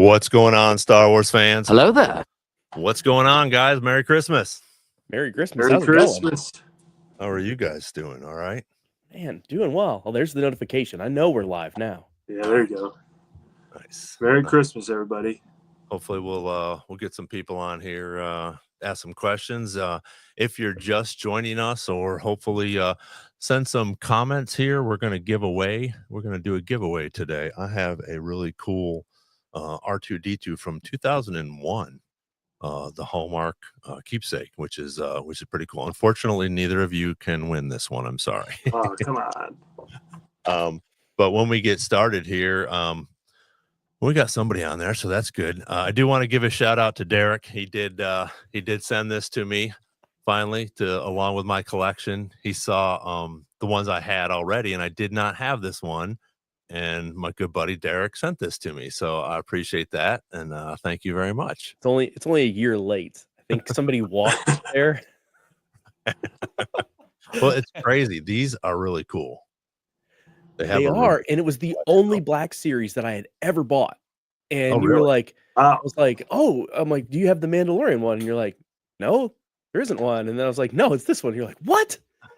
What's going on, Star Wars fans? Hello there. What's going on, guys? Merry Christmas. Merry Christmas. Merry How's Christmas. it going? How are you guys doing? All right. Man, doing well. Oh, there's the notification. I know we're live now. Yeah, there you go. Nice. Merry Christmas, everybody. Hopefully we'll get some people on here, ask some questions. If you're just joining us, or hopefully send some comments here, we're going to do a giveaway today. I have a really cool R2D2 from 2001. The Hallmark keepsake, which is pretty cool. Unfortunately, neither of you can win this one. I'm sorry. Oh, come on. But when we get started here, we got somebody on there, so that's good. I do want to give a shout out to Derek. He did send this to me finally, along with my collection. He saw the ones I had already, and I did not have this one. And my good buddy Derek sent this to me, so I appreciate that, and thank you very much. It's only a year late. I think somebody walked there. Well, it's crazy. These are really cool. They are, and it was the only Black Series that I had ever bought. And you were like, Wow. I was like, oh, I'm like, do you have the Mandalorian one? And you're like, no, there isn't one. And then I was like, no, it's this one. You're like, what?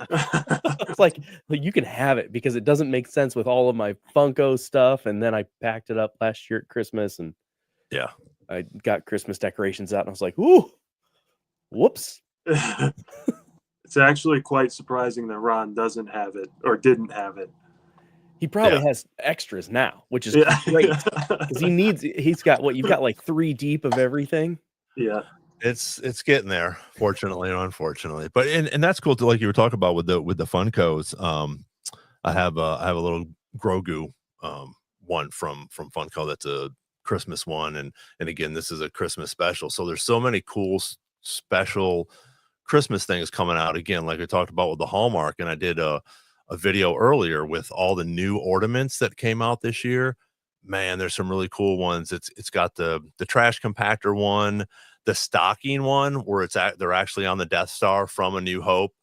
It's like you can have it because it doesn't make sense with all of my Funko stuff. And then I packed it up last year at Christmas, and yeah, I got Christmas decorations out, and I was like, ooh, whoops. It's actually quite surprising that Ron doesn't have it or didn't have it. He probably has extras now, which is great because he's got you've got like 3 deep of everything. Yeah. It's getting there, fortunately or unfortunately. But and that's cool too, like you were talking about with the Funkos. I have a little Grogu one from Funko that's a Christmas one, and again, this is a Christmas special. So there's so many cool special Christmas things coming out again, like we talked about with the Hallmark, and I did a video earlier with all the new ornaments that came out this year. Man, there's some really cool ones. It's got the trash compactor one, the stocking one where they're actually on the Death Star from A New Hope,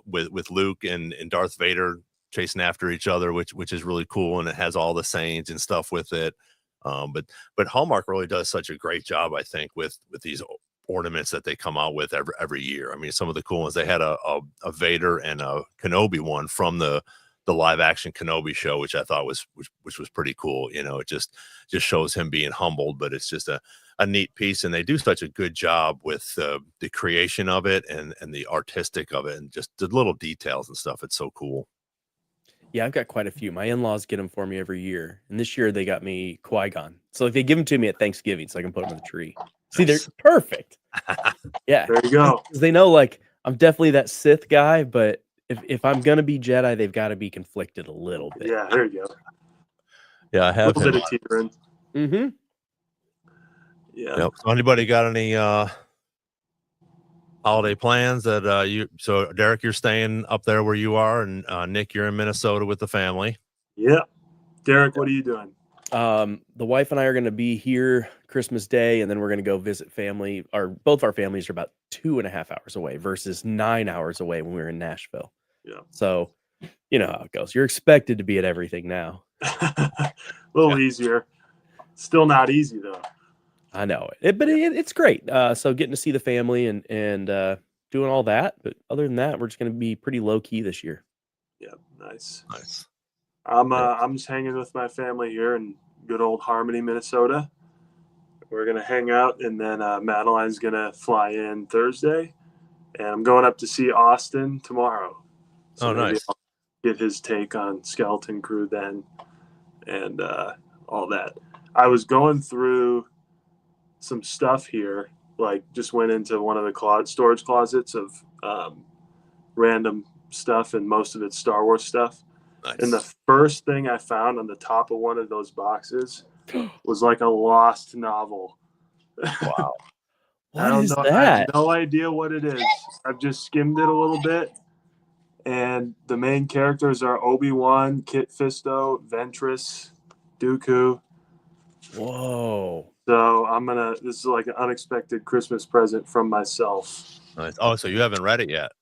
with Luke and Darth Vader chasing after each other, which is really cool, and it has all the sayings and stuff with it. But Hallmark really does such a great job, I think, with these ornaments that they come out with every year. I mean, some of the cool ones, they had a Vader and a Kenobi one from the live action Kenobi show, which I thought was pretty cool. You know, it just shows him being humbled, but it's just a neat piece, and they do such a good job with the creation of it and the artistic of it, and just the little details and stuff. It's so cool. Yeah, I've got quite a few. My in-laws get them for me every year, and this year they got me Qui-Gon. So like, they give them to me at Thanksgiving, so I can put them on the tree. See, they're perfect. Yeah, there you go. They know, like, I'm definitely that Sith guy, but if I'm gonna be Jedi, they've got to be conflicted a little bit. Yeah, there you go. Yeah, I have a little bit of teetering. Mm-hmm. Yeah. Yep. So anybody got any holiday plans that so Derek, you're staying up there where you are, and Nick, you're in Minnesota with the family? Yeah. Derek, what are you doing? The wife and I are going to be here Christmas Day, and then we're going to go visit family. Both our families are about 2.5 hours away versus 9 hours away when we were in Nashville. Yeah. So you know how it goes. You're expected to be at everything now. A little easier. Still not easy though. I know it, but it's great. So getting to see the family and doing all that. But other than that, we're just going to be pretty low key this year. Yeah, nice. I'm just hanging with my family here in good old Harmony, Minnesota. We're gonna hang out, and then Madeline's gonna fly in Thursday, and I'm going up to see Austin tomorrow. So nice. I'll get his take on Skeleton Crew then, and all that. I was going through some stuff here, like just went into one of the storage closets of random stuff, and most of it's Star Wars stuff. Nice. And the first thing I found on the top of one of those boxes was like a lost novel. Wow. What is that? I have no idea what it is. I've just skimmed it a little bit. And the main characters are Obi-Wan, Kit Fisto, Ventress, Dooku. Whoa. So this is like an unexpected Christmas present from myself. Nice. Oh, so you haven't read it yet?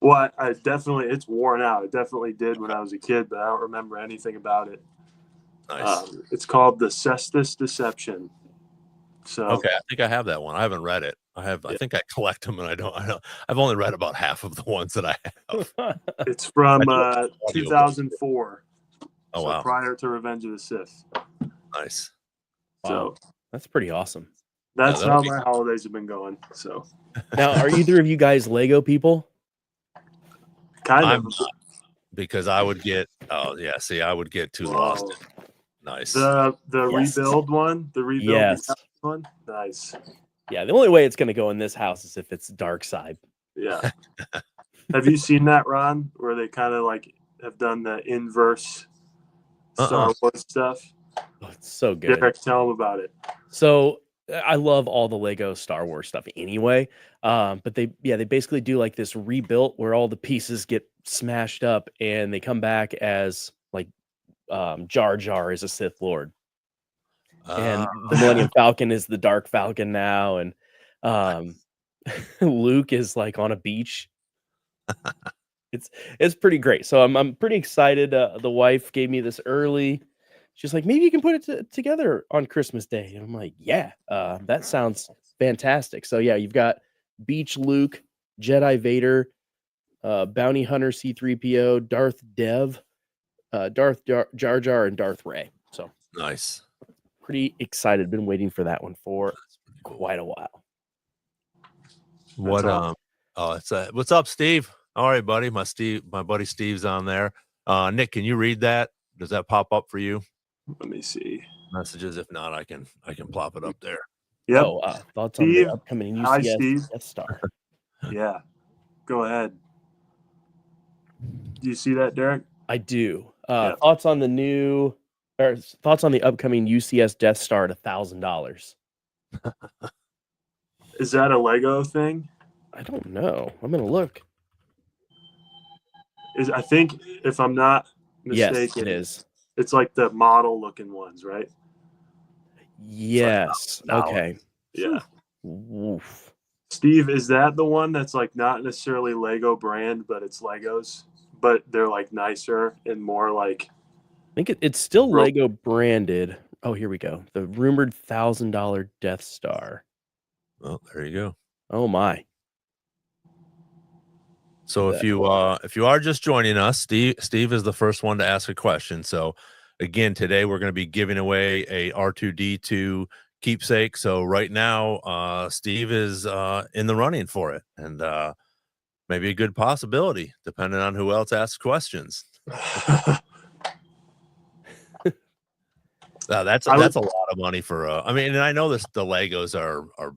Well, it's worn out. I definitely did when I was a kid, but I don't remember anything about it. Nice. It's called The Cestus Deception. So Okay, I think I have that one. I haven't read it. I Yeah. think I collect them, and I don't. I've only read about half of the ones that I have. it's from I do have an audiobook. 2004. Oh So wow, prior to Revenge of the Sith. nice. Wow. So That's pretty awesome. that's that'll how be my holidays have been going. So Now, are either of you guys Lego people? kind I'm of not, because I would get. Oh yeah, see, I would get too lost. Whoa. Nice. The Yes. rebuild one, the rebuild Yes. one. Nice. Yeah, the only way it's going to go in this house is if it's dark side. Yeah. Have you seen that, Ron, where they kind of like have done the inverse Star Wars stuff? Oh, it's so good. Derek, tell them about it. So I love all the Lego Star Wars stuff anyway. But they basically do like this rebuilt where all the pieces get smashed up and they come back as like Jar Jar is a Sith Lord. And the Millennium Falcon is the Dark Falcon now, and Luke is like on a beach. It's pretty great. So I'm pretty excited. The wife gave me this early. She's like, maybe you can put it together on Christmas Day, and I'm like, yeah, that sounds fantastic. So yeah, you've got Beach Luke, Jedi Vader, Bounty Hunter C-3PO, Darth Dev, Darth Jar Jar, and Darth Ray. So nice. pretty excited. Been waiting for that one for quite a while. What it's what's up, Steve? All right, buddy. My buddy Steve's on there. Nick, can you read that? Does that pop up for you? Let me see. Messages. If not, I can plop it up there. Yep. Oh, thoughts on the upcoming Hi, UCS Steve. Death Star? Yeah. Go ahead. Do you see that, Derek? I do. Yeah. Thoughts on the thoughts on the upcoming UCS Death Star at $1,000? Is that a Lego thing? I don't know. I'm gonna look. I think if I'm not Yes, mistaken, it is. It's like the model looking ones, right? Yes. like Okay. Yeah. Woof. Steve, is that the one that's like not necessarily Lego brand, but it's Legos, but they're like nicer and more like? I think it's still Lego branded. Oh, here we go. The rumored $1,000 Death Star. Well, there you go. Oh my. So if you are just joining us, Steve is the first one to ask a question. So again, today we're going to be giving away a R2D2 keepsake. So right now, Steve is in the running for it, and maybe a good possibility depending on who else asks questions. That's a lot of money for I mean, and I know the Legos are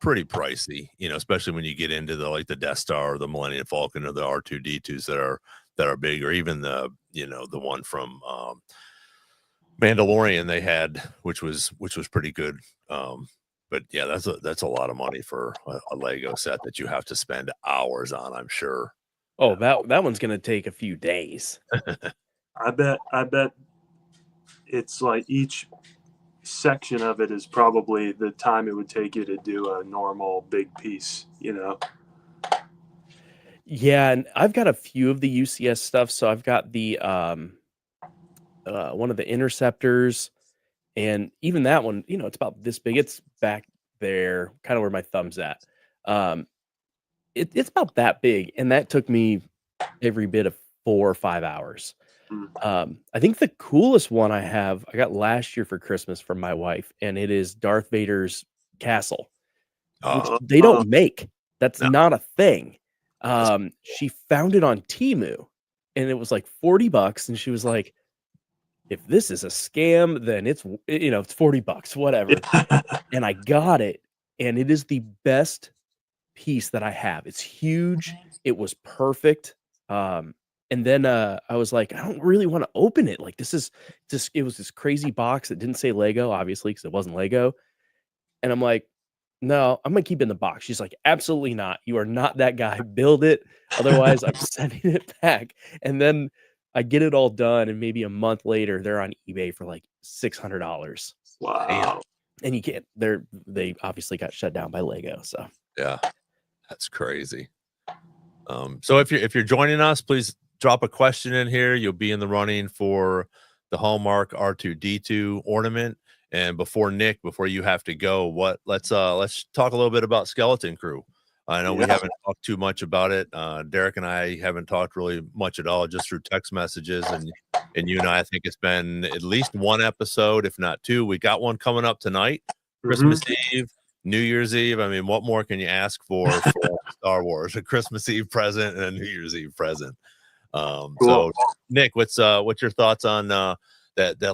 pretty pricey, especially when you get into the Death Star or the Millennium Falcon or the R2D2s that are big, or even the one from Mandalorian they had, which was pretty good. But yeah, that's a lot of money for a Lego set that you have to spend hours on, I'm sure. Oh, that one's gonna take a few days. I bet it's like each section of it is probably the time it would take you to do a normal big piece, Yeah, and I've got a few of the UCS stuff. So I've got the one of the interceptors, and even that one, it's about this big. It's back there, kind of where my thumb's at. It's about that big, and that took me every bit of 4 or 5 hours. I think the coolest one I got last year for Christmas from my wife, and it is Darth Vader's castle, which they don't make. That's not a thing. She found it on Temu, and it was like $40, and she was like, if this is a scam, then it's $40, whatever. And I got it, and it is the best piece that I have. It's huge. It was perfect. And then I was like, I don't really want to open it. Like, it was this crazy box that didn't say Lego, obviously, because it wasn't Lego. And I'm like, no, I'm gonna keep it in the box. She's like, absolutely not. You are not that guy. Build it. Otherwise, I'm sending it back. And then I get it all done, and maybe a month later, they're on eBay for like $600. Wow. And you can't. They obviously got shut down by Lego. So yeah, that's crazy. So if you're joining us, please drop a question in here. You'll be in the running for the Hallmark R2D2 ornament. And before you have to go, let's talk a little bit about Skeleton Crew. I know we haven't talked too much about it. Derek and I haven't talked really much at all, just through text messages. And you and I think it's been at least one episode, if not two. We got one coming up tonight, Christmas Eve, New Year's Eve. I mean, what more can you ask for Star Wars? A Christmas Eve present and a New Year's Eve present. Cool. So, Nick, what's your thoughts on that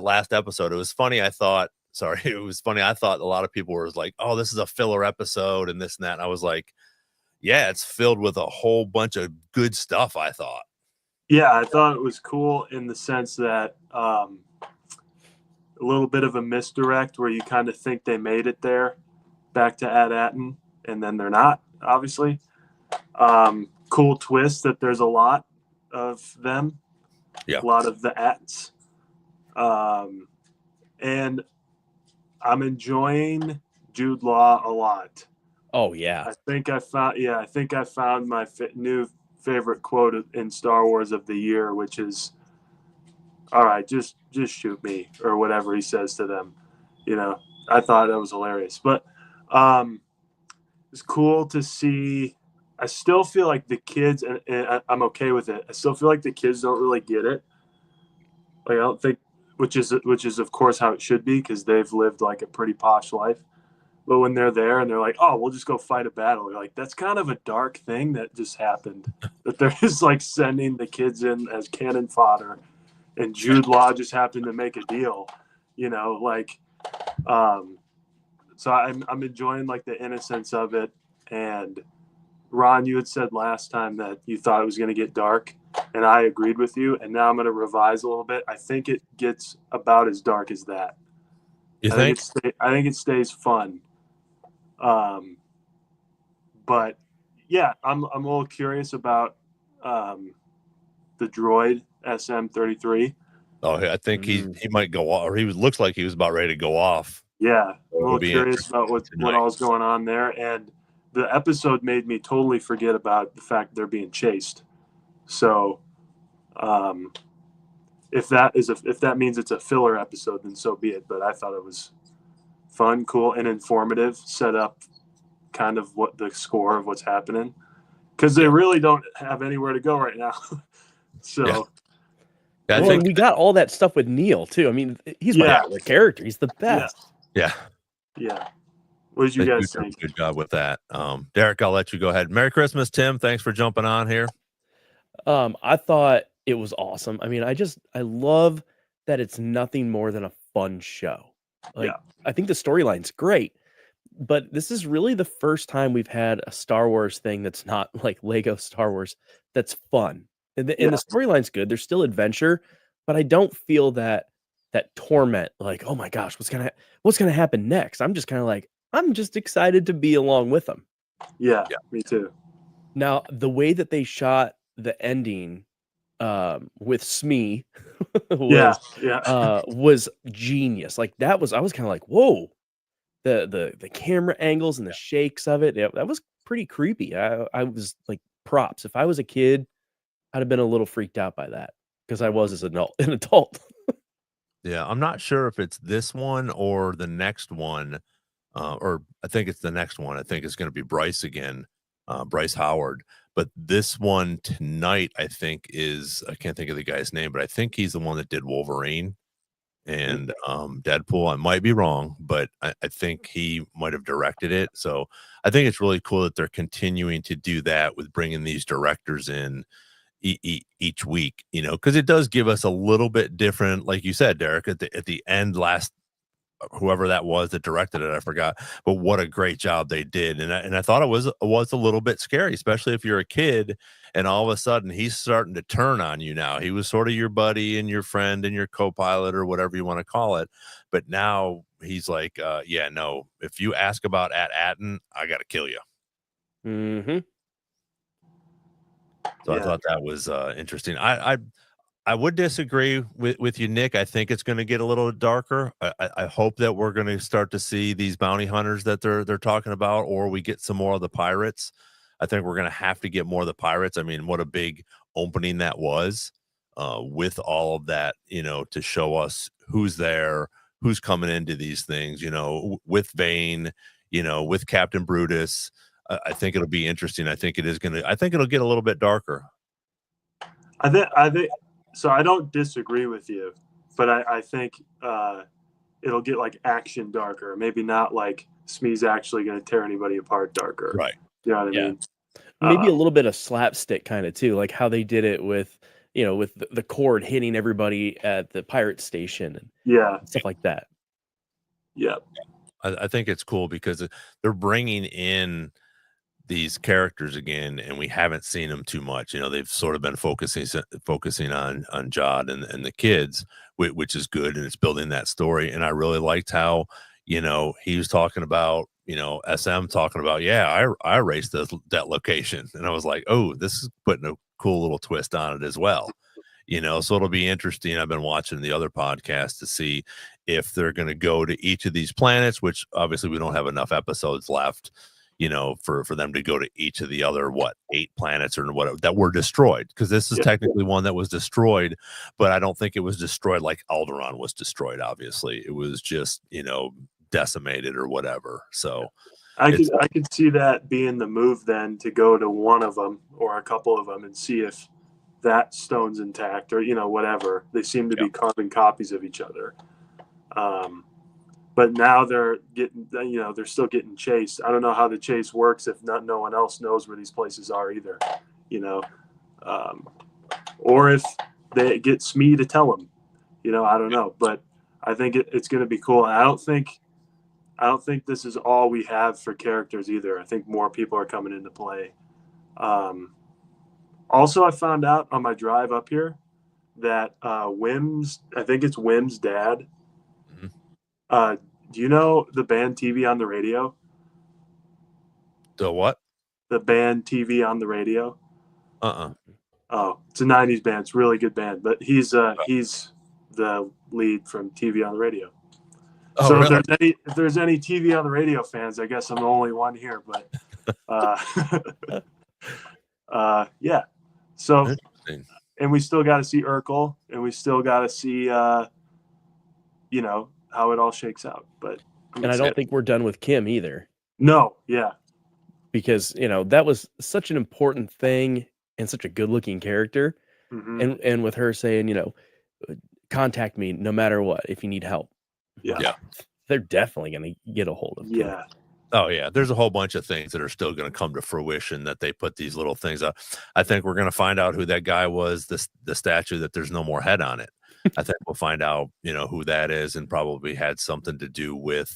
last episode? It was funny. I thought a lot of people were like, "Oh, this is a filler episode," and this and that. And I was like, yeah, it's filled with a whole bunch of good stuff, I thought. Yeah, I thought it was cool in the sense that a little bit of a misdirect where you kind of think they made it there back to At-Atten, and then they're not, obviously. Cool twist that there's a lot of them, a lot of the Atts. And I'm enjoying Jude Law a lot. Oh yeah. I think I found my new favorite quote in Star Wars of the year, which is, "All right, just shoot me," or whatever he says to them. You know, I thought that was hilarious. But it's cool to see. I still feel like the kids, and I'm okay with it. I still feel like the kids don't really get it. Like, I don't think, which is of course how it should be, because they've lived like a pretty posh life. But when they're there and they're like, "Oh, we'll just go fight a battle," you're like, that's kind of a dark thing that just happened. That they're just like sending the kids in as cannon fodder, and Jude Law just happened to make a deal, you know, like. So I'm enjoying like the innocence of it. And Ron, you had said last time that you thought it was going to get dark, and I agreed with you. And now I'm going to revise a little bit. I think it gets about as dark as that. You think? I think it stays fun. But yeah, I'm a little curious about the droid SM-33. Oh, I think he might go off, or looks like he was about ready to go off. Yeah, I'm a little curious about what all's going on there. And the episode made me totally forget about the fact they're being chased. So if that means it's a filler episode, then so be it. But I thought it was fun, cool, and informative. Set up kind of what the score of what's happening, because they really don't have anywhere to go right now. So I think we got all that stuff with Neil too. I mean, he's my favorite character. He's the best. Yeah. What did you guys think? Good job with that. Derek, I'll let you go ahead. Merry Christmas, Tim. Thanks for jumping on here. I thought it was awesome. I mean, I love that it's nothing more than a fun show. Like, I think the storyline's great, but this is really the first time we've had a Star Wars thing that's not like Lego Star Wars that's fun. And the storyline's good. There's still adventure, but I don't feel that torment, like, oh my gosh, what's gonna happen next? I'm just kind of like, I'm just excited to be along with them. Yeah, me too. Now, the way that they shot the ending with Smee was genius. Like, I was kind of like, whoa. The camera angles and the shakes of it, that was pretty creepy. I was like, props. If I was a kid, I'd have been a little freaked out by that, because I was as an adult. Yeah, I'm not sure if it's this one or the next one, or I think it's the next one. I think it's going to be Bryce again, Bryce Howard. But this one tonight, I think I can't think of the guy's name, but I think he's the one that did Wolverine and Deadpool. I might be wrong, but I think he might have directed it. So I think it's really cool that they're continuing to do that with bringing these directors in each week, you know, because it does give us a little bit different, like you said, Derek, at the end, whoever that was that directed it, I forgot, but what a great job they did. And I thought it was a little bit scary, especially if you're a kid and all of a sudden he's starting to turn on you. Now, he was sort of your buddy and your friend and your co-pilot or whatever you want to call it, but now he's like, no, if you ask about At-Atten, I gotta kill you. So I thought that was interesting. I would disagree with you, Nick. I think it's going to get a little darker. I hope that we're going to start to see these bounty hunters that they're talking about, or we get some more of the pirates. I think we're going to have to get more of the pirates. I mean, what a big opening that was with all of that, you know, to show us who's there, who's coming into these things, with Vane, with Captain Brutus. I think it'll be interesting. I think it'll get a little bit darker. I think so. I don't disagree with you, but I think it'll get like action darker. Maybe not like Smee's actually going to tear anybody apart darker. Right. You know what I mean? Maybe a little bit of slapstick kind of too, like how they did it with, with the cord hitting everybody at the pirate station and stuff like that. Yeah. I think it's cool because they're bringing in these characters again, and we haven't seen them too much. They've sort of been focusing on Jod and the kids, which is good, and it's building that story. And I really liked how he was talking about SM talking about, I raced that location, and I was like, oh, this is putting a cool little twist on it as well. So it'll be interesting. I've been watching the other podcasts to see if they're going to go to each of these planets, which obviously we don't have enough episodes left, for them to go to each of the other 8 planets or whatever that were destroyed, because this is technically one that was destroyed, but I don't think it was destroyed like Alderaan was destroyed. Obviously, it was just decimated or whatever. So I could see that being the move then, to go to one of them or a couple of them and see if that stone's intact or whatever. They seem to be carbon copies of each other. But now they're getting, they're still getting chased. I don't know how the chase works if no one else knows where these places are either, or if they get Smee to tell them, I don't know. But I think it's going to be cool. And I don't think this is all we have for characters either. I think more people are coming into play. Also, I found out on my drive up here that Wim's dad. Mm-hmm. Do you know the band TV on the Radio? The what? The band TV on the Radio. Oh, it's a 90s band. It's a really good band. But he's the lead from TV on the Radio. Oh, so really? if there's any TV on the Radio fans, I guess I'm the only one here. But yeah. So, and we still got to see Urkel, and we still got to see how it all shakes out. But and I don't think we're done with Kim either. No, yeah. Because, that was such an important thing and such a good-looking character. Mm-hmm. And with her saying, contact me no matter what if you need help. Yeah. They're definitely going to get a hold of Kim. Yeah. Oh, yeah. There's a whole bunch of things that are still going to come to fruition that they put these little things up. I think we're going to find out who that guy was, the statue that there's no more head on it. I think we'll find out, who that is, and probably had something to do with,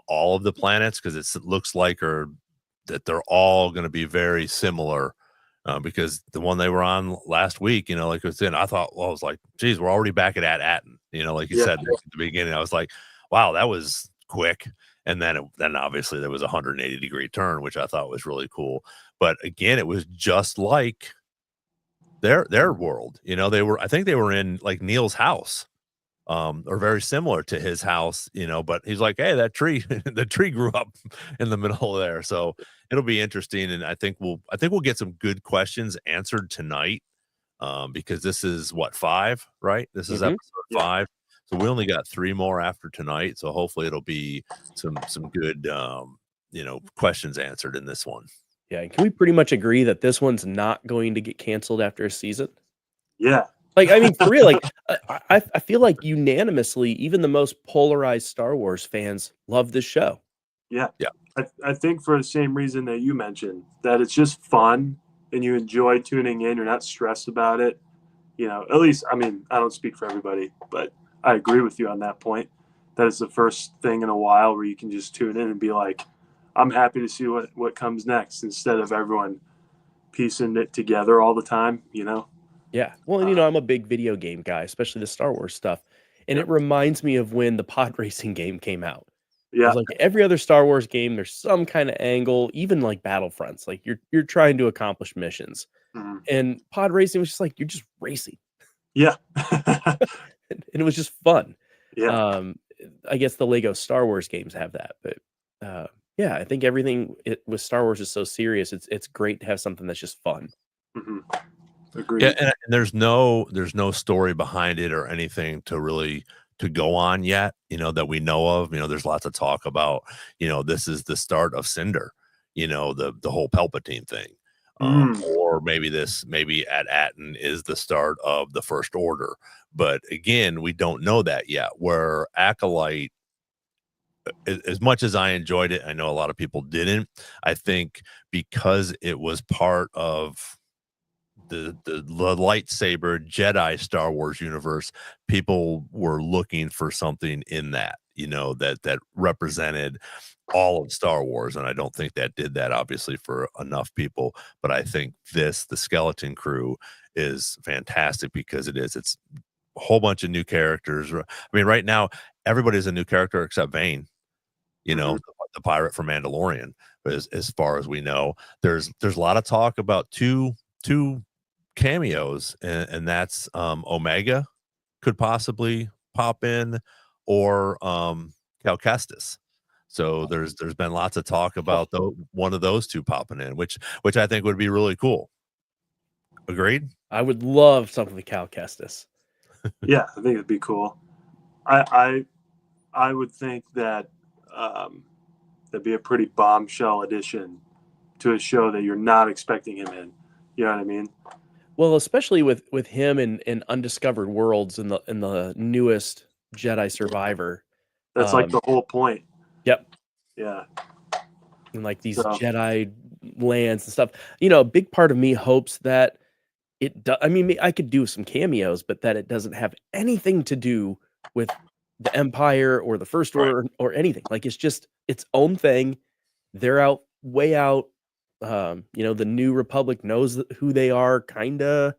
all of the planets, because it looks like that they're all going to be very similar. Because the one they were on last week, like I was saying, I was like, geez, we're already back at Atten. Like you said at the beginning, I was like, wow, that was quick. And then obviously there was a 180-degree turn, which I thought was really cool. But again, it was just like their world. I think they were in like Neil's house, or very similar to his house, but he's like, hey, that tree, the tree grew up in the middle of there. So it'll be interesting. And I think we'll get some good questions answered tonight. Because this is 5, right? This is episode 5. So we only got 3 more after tonight. So hopefully it'll be some good, questions answered in this one. Yeah. Can we pretty much agree that this one's not going to get canceled after a season? Yeah. Like, I mean, for real, like, I feel like unanimously, even the most polarized Star Wars fans love this show. Yeah. Yeah. I think for the same reason that you mentioned, that it's just fun and you enjoy tuning in. You're not stressed about it. At least, I mean, I don't speak for everybody, but I agree with you on that point. That is the first thing in a while where you can just tune in and be like, I'm happy to see what comes next, instead of everyone piecing it together all the time, Yeah. Well, and I'm a big video game guy, especially the Star Wars stuff. And it reminds me of when the pod racing game came out. Yeah. It's like every other Star Wars game, there's some kind of angle, even like Battlefronts, like you're trying to accomplish missions. Mm-hmm. And pod racing was just like, you're just racing. Yeah. And it was just fun. Yeah. I guess the Lego Star Wars games have that, but yeah, I think everything with Star Wars is so serious. It's great to have something that's just fun. Mm-hmm. Agreed. Yeah, and there's no story behind it or anything to go on yet, that we know of. There's lots of talk about, this is the start of Cinder, the whole Palpatine thing. Or maybe at Atten is the start of the First Order. But again, we don't know that yet. Where Acolyte, as much as I enjoyed it, I know a lot of people didn't. I think because it was part of the lightsaber Jedi Star Wars universe, people were looking for something in that, that represented all of Star Wars. And I don't think that did that, obviously, for enough people. But I think the Skeleton Crew is fantastic because it's a whole bunch of new characters. I mean, right now, everybody's a new character except Vane, the pirate from Mandalorian. But as far as we know, there's a lot of talk about two cameos, and that's Omega could possibly pop in, or Cal Kestis. So there's been lots of talk about one of those two popping in, which I think would be really cool. Agreed? I would love something with Cal Kestis. Yeah, I think it'd be cool. I would think that that'd be a pretty bombshell addition to a show that you're not expecting him in. You know what I mean? Well, especially with him in Undiscovered Worlds in the newest Jedi Survivor. That's like the whole point. Yep. Yeah. And like these Jedi lands and stuff. A big part of me hopes that it does. I mean, I could do some cameos, but that it doesn't have anything to do with the Empire or the First Order or anything. Like it's just its own thing. They're way out. The New Republic knows who they are, kinda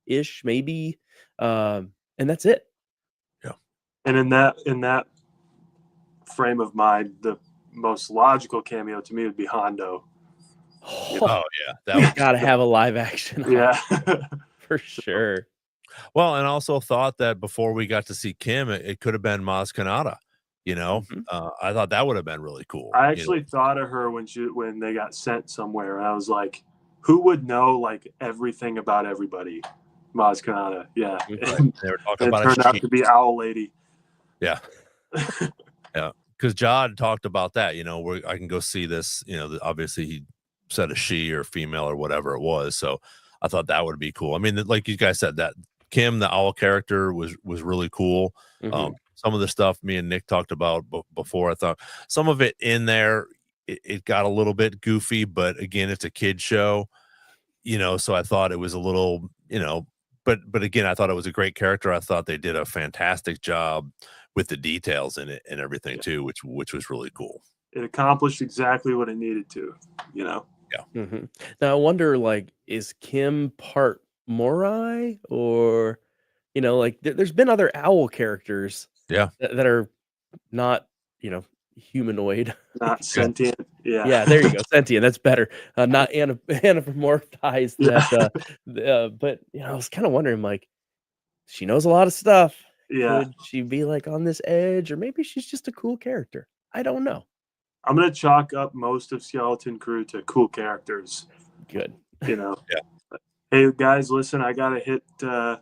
ish, maybe. And that's it. Yeah. And in that frame of mind, the most logical cameo to me would be Hondo. Oh yeah, that gotta have a live action. Yeah, for sure. Well, and also thought that before we got to see Kim, it could have been Maz Kanata. I thought that would have been really cool. I actually thought of her when they got sent somewhere, and I was like, who would know like everything about everybody? Maz Kanata, yeah. Right. They were talking about it turned out to be Owl Lady. Yeah. Yeah, because Jod talked about that, where I can go see this, obviously he said a she or female or whatever it was. So I thought that would be cool. I mean, like you guys said, that Kim, the owl character, was really cool. Some of the stuff me and Nick talked about before, I thought some of it in there, it got a little bit goofy, but again, it's a kid show, so I thought it was a little, but again, I thought it was a great character. I thought they did a fantastic job with the details in it and everything too, which was really cool. It accomplished exactly what it needed to, Yeah. Now I wonder, like, is Kim part Morai, or there's been other owl characters that are not humanoid, not sentient. Yeah, there you go, sentient, that's better. Not anthropomorphized. But I was kind of wondering, like, she knows a lot of stuff. Yeah, could she be like on this edge, or maybe she's just a cool character? I don't know. I'm gonna chalk up most of Skeleton Crew to cool characters. Good. Yeah. Hey guys, listen, I gotta hit the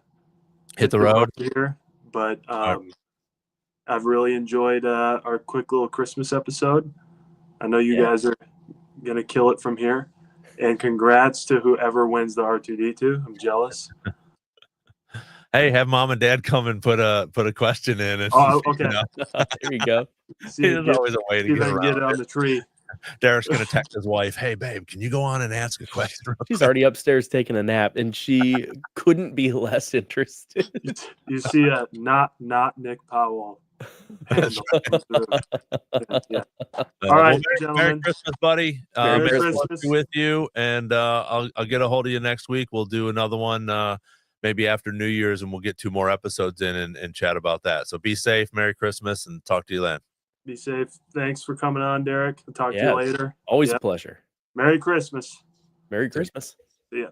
road here, but I've really enjoyed our quick little Christmas episode. I know you guys are gonna kill it from here, and congrats to whoever wins the R2D2. I'm jealous. Hey, have mom and dad come and put a question in. And, okay. There you go. There's always a way to get around it on the tree. Derek's gonna text his wife, "Hey, babe, can you go on and ask a question?" She's already upstairs taking a nap, and she couldn't be less interested. You see not Nick Powell. Yeah. All right, Merry Christmas, buddy. Merry Christmas with you, and I'll get a hold of you next week. We'll do another one maybe after New Year's, and we'll get 2 more episodes in and chat about that. So be safe. Merry Christmas, and talk to you then. Be safe. Thanks for coming on, Derek. I'll talk to you later. Always a pleasure. Merry Christmas. Merry Christmas. See ya.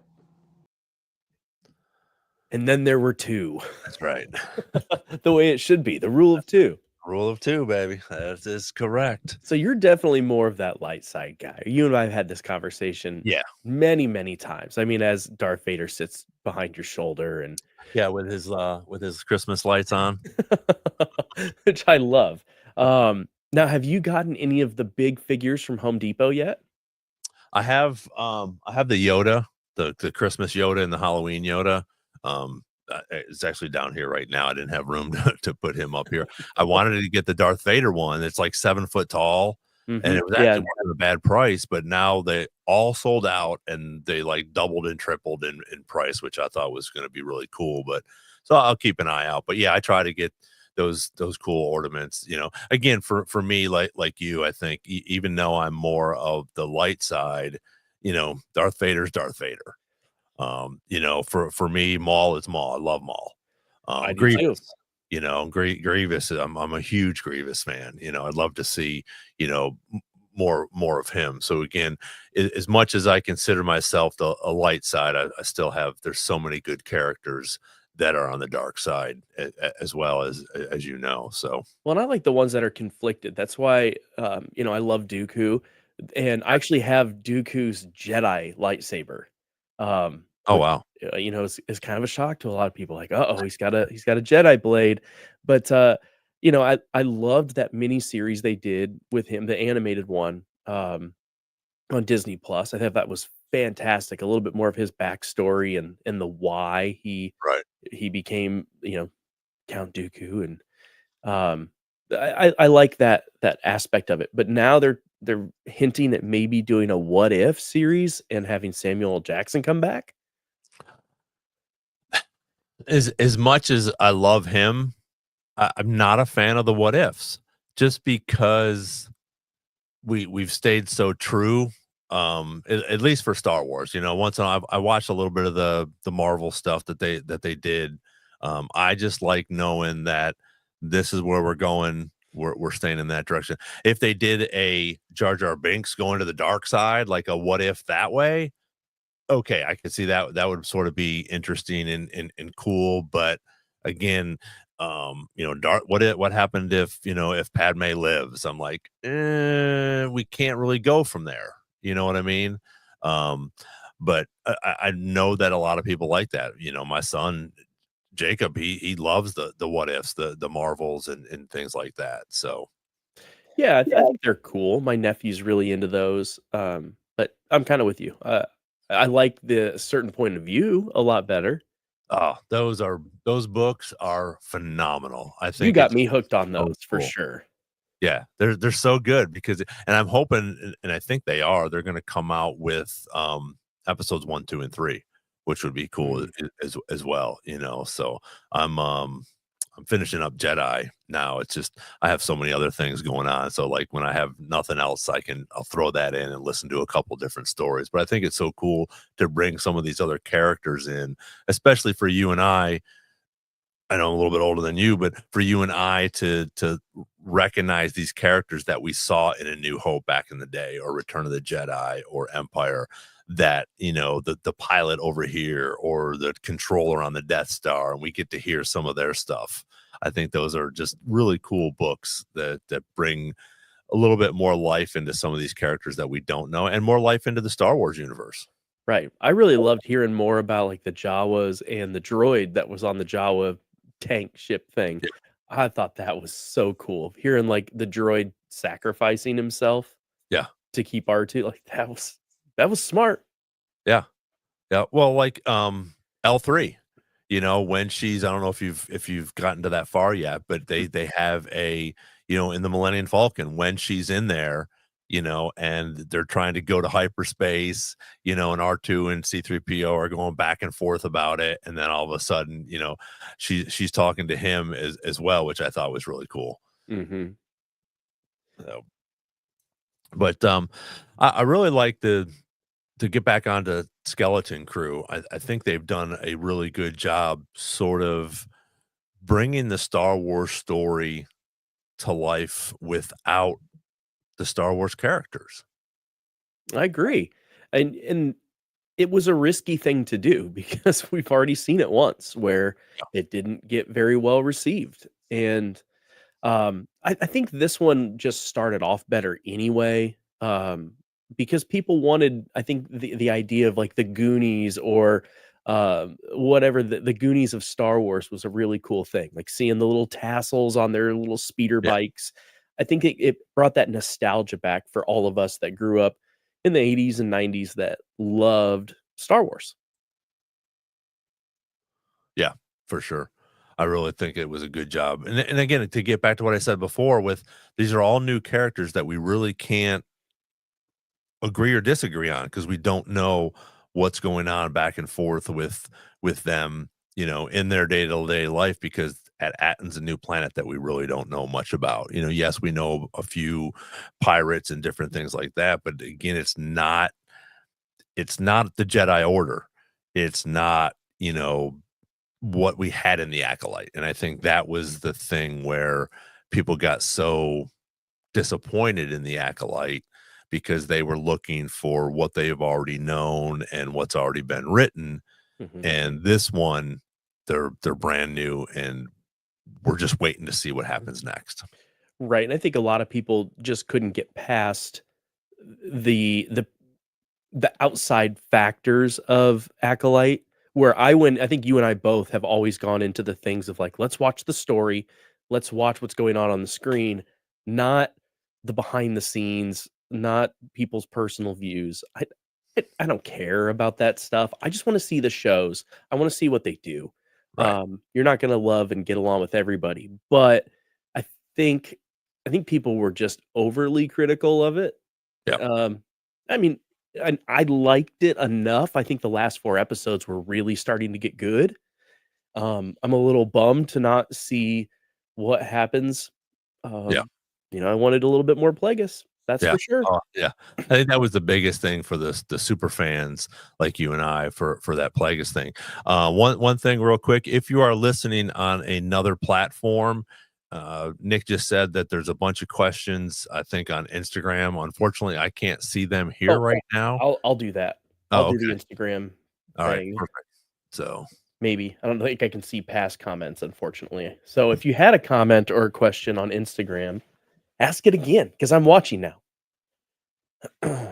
And then there were 2. That's right. The way it should be. The rule of 2. Rule of two, baby. That is correct. So you're definitely more of that light side guy. You and I have had this conversation Yeah. many, many times. I mean, as Darth Vader sits behind your shoulder and Yeah, with his Christmas lights on. which I love. Now, have you gotten any of the big figures from Home Depot yet? I have the Yoda, the Christmas Yoda and the Halloween Yoda. It's actually down here right now. I didn't have room to put him up here. I wanted to get the Darth Vader one. It's like 7 foot tall, and Mhm. it was Yeah. actually wasn't a bad price, but now they all sold out and they like doubled and tripled in price, which I thought was going to be really cool. But so I'll keep an eye out. But yeah, I try to get those cool ornaments. Again, for me, like you, I think even though I'm more of the light side, Darth Vader's Darth Vader. For me, Maul is Maul. I love Maul. I do too. Grievous, Grievous. I'm a huge Grievous fan. I'd love to see more of him. So again, as much as I consider myself a light side, I still have. There's so many good characters that are on the dark side as well as you know. So Well, and I like the ones that are conflicted. That's why, I love Dooku, and I actually have Dooku's Jedi lightsaber, oh which wow, is kind of a shock to a lot of people. Like, oh, he's got a Jedi blade, but I loved that mini series they did with him, the animated one, on Disney Plus. I thought that was fantastic. A little bit more of his backstory and the why right. he became Count Dooku and um, I like that aspect of it, but now they're hinting at maybe doing a what if series and having Samuel L. Jackson come back. As much as I love him, I'm not a fan of the what ifs, just because we've stayed so true. At least for Star Wars, once in a while, I watched a little bit of the Marvel stuff that they did. I just like knowing that this is where we're going. We're staying in that direction. If they did a Jar Jar Binks going to the dark side, like a what if that way, okay, I could see that would sort of be interesting and cool. But again, dark, what happened if Padme lives? I'm like, we can't really go from there. You know what I mean? Um, but I know that a lot of people like that. My son Jacob, he loves the what ifs, the Marvels and things like that. So Yeah, I think they're cool. My nephew's really into those, but I'm kind of with you. I like the certain point of view a lot better. oh, those books are phenomenal. I You think got it's me hooked on so those for cool. sure. Yeah, they're so good because and I'm hoping and I think they're gonna come out with, episodes 1, 2, and 3, which would be cool Mm. as well, so I'm, um, I'm finishing up Jedi now. It's just I have so many other things going on, so, like, when I have nothing else, I'll throw that in and listen to a couple different stories, but I think it's so cool to bring some of these other characters in, especially for you and I know I'm a little bit older than you, but for you and I to recognize these characters that we saw in A New Hope back in the day, or Return of the Jedi, or Empire, that the pilot over here or the controller on the Death Star, and we get to hear some of their stuff. I think those are just really cool books that bring a little bit more life into some of these characters that we don't know, and more life into the Star Wars universe. Right. I really loved hearing more about like the Jawas and the droid that was on the Jawa tank ship thing. Yeah, I thought that was so cool. Hearing like the droid sacrificing himself yeah, to keep R2, like that was smart. yeah. Yeah, well, like, L3, when she's I don't know if you've gotten to that far yet, but they have in the Millennium Falcon, when she's in there, and they're trying to go to hyperspace, and R2 and C3PO are going back and forth about it, and then all of a sudden, she's talking to him as well, which I thought was really cool. Mhm. So, but, I really like to get back onto Skeleton Crew. I think they've done a really good job sort of bringing the Star Wars story to life without the Star Wars characters. I agree. And it was a risky thing to do because we've already seen it once where it didn't get very well received. And I think this one just started off better anyway, because people wanted, I think, the idea of like the Goonies or whatever the Goonies of Star Wars was a really cool thing. Like seeing the little tassels on their little speeder Yeah. bikes. I think it brought that nostalgia back for all of us that grew up in the 80s and 90s that loved Star Wars. Yeah, for sure. I really think it was a good job. And again, to get back to what I said before, with these are all new characters that we really can't agree or disagree on because we don't know what's going on back and forth with them, in their day-to-day life, because at Atton's a new planet that we really don't know much about. Yes, we know a few pirates and different things like that, but again, it's not the Jedi Order. It's not, what we had in the Acolyte. And I think that was the thing where people got so disappointed in the Acolyte because they were looking for what they've already known and what's already been written. Mhm. And this one, they're brand new, and we're just waiting to see what happens next. Right, and I think a lot of people just couldn't get past the the outside factors of Acolyte, where I think you and I both have always gone into the things of like, let's watch the story, let's watch what's going on the screen, not the behind the scenes, not people's personal views. I don't care about that stuff. I just want to see the shows. I want to see what they do. Right. You're not going to love and get along with everybody, but I think I think people were just overly critical of it. Yeah. I mean, I liked it enough. I think the last 4 episodes were really starting to get good. I'm a little bummed to not see what happens. Yeah. Um, I wanted a little bit more Plagueis. That's Yeah. for sure. Oh, yeah. I think that was the biggest thing for the super fans like you and I for that Plagueis thing. One thing real quick, if you are listening on another platform, Nick just said that there's a bunch of questions, I think, on Instagram. Unfortunately, I can't see them here Oh, right now. I'll do that. I'll Oh, do the okay. Instagram All right. thing. Perfect. So, Maybe. I don't think I can see past comments, unfortunately. So if you had a comment or a question on Instagram, ask it again because I'm watching now.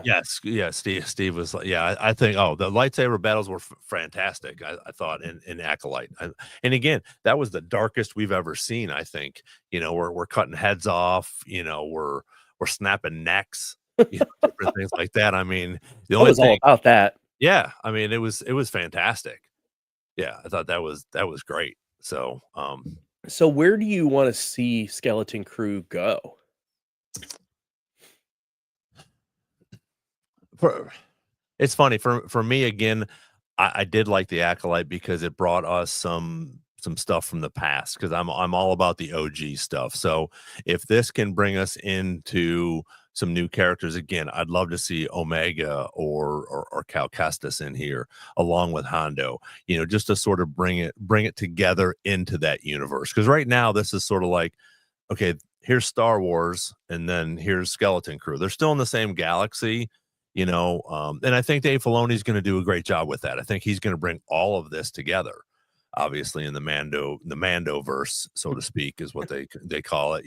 yes, yeah, Steve was like, yeah, I think, oh, the lightsaber battles were fantastic. I thought in Acolyte, and again, that was the darkest we've ever seen. I think, we're cutting heads off, we're snapping necks, different things like that. I mean, the I only was all thing, about that. yeah, I mean, it was fantastic. Yeah, I thought that was great. So, So where do you want to see Skeleton Crew go? for It's funny for me again. I did like the Acolyte because it brought us some stuff from the past because I'm all about the OG stuff. So if this can bring us into some new characters again, I'd love to see Omega or Cal Kestis in here along with Hondo. Just to sort of bring it together into that universe. Because right now this is sort of like, okay, here's Star Wars, and then here's Skeleton Crew. They're still in the same galaxy, and I think Dave Filoni's going to do a great job with that. I think he's going to bring all of this together, obviously in the Mando verse, so to speak, is what they call it.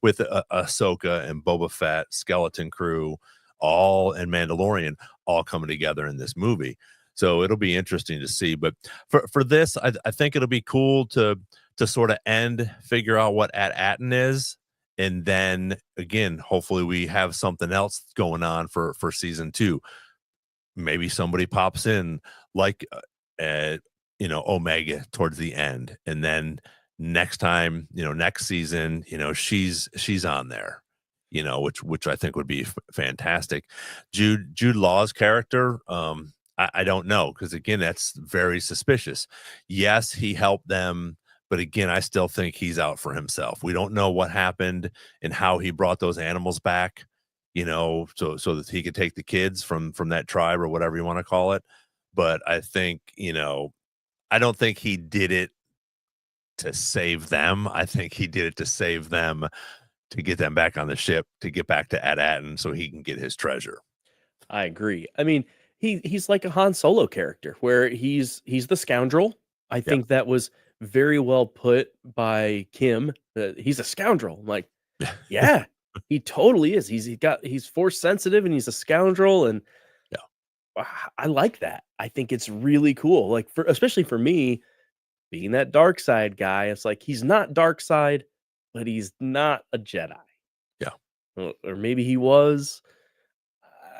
With Ahsoka and Boba Fett, Skeleton Crew, all and Mandalorian all coming together in this movie. So it'll be interesting to see. But for this, I think it'll be cool to sort of figure out what Atton is, and then again, hopefully we have something else going on for season 2. Maybe somebody pops in like Omega towards the end, and then next time, next season, she's on there, which I think would be fantastic. Jude Law's character, I don't know, because again, that's very suspicious. Yes, he helped them, but again, I still think he's out for himself. We don't know what happened and how he brought those animals back, so that he could take the kids from that tribe or whatever you want to call it. But I think, I don't think he did it to save them. I think he did it to save them, to get them back on the ship, to get back to Atton so he can get his treasure. I agree. I mean, he's like a Han Solo character where he's the scoundrel. I Yeah. think that was very well put by Kim that he's a scoundrel. I'm like, yeah, he totally is. He's force sensitive and he's a scoundrel, and Yeah. I like that. I think it's really cool. Like especially for me, being that dark side guy, it's like he's not dark side, but he's not a Jedi. Yeah. Or maybe he was.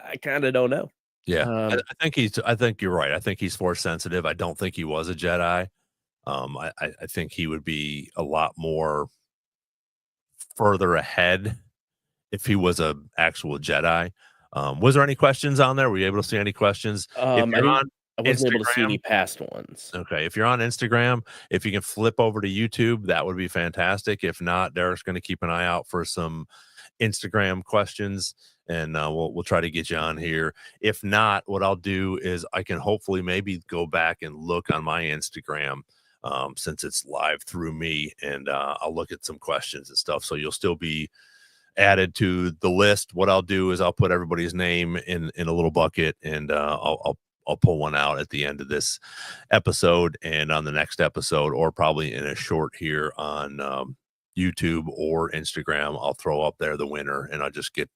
I kind of don't know. Yeah. Um, I think you're right. I think he's force sensitive. I don't think he was a Jedi. I think he would be a lot more further ahead if he was a actual Jedi. Was there any questions on there? Were you able to see any questions? If I you're didn't. on I wasn't able to see Instagram, any past ones. okay, if you're on Instagram, if you can flip over to YouTube, that would be fantastic. If not, Derek's going to keep an eye out for some Instagram questions, and we'll try to get you on here. If not, what I'll do is I can hopefully maybe go back and look on my Instagram, since it's live through me, and I'll look at some questions and stuff. So you'll still be added to the list. What I'll do is I'll put everybody's name in a little bucket, and I'll pull one out at the end of this episode and on the next episode, or probably in a short here on YouTube or Instagram. I'll throw up there the winner, and I'll just get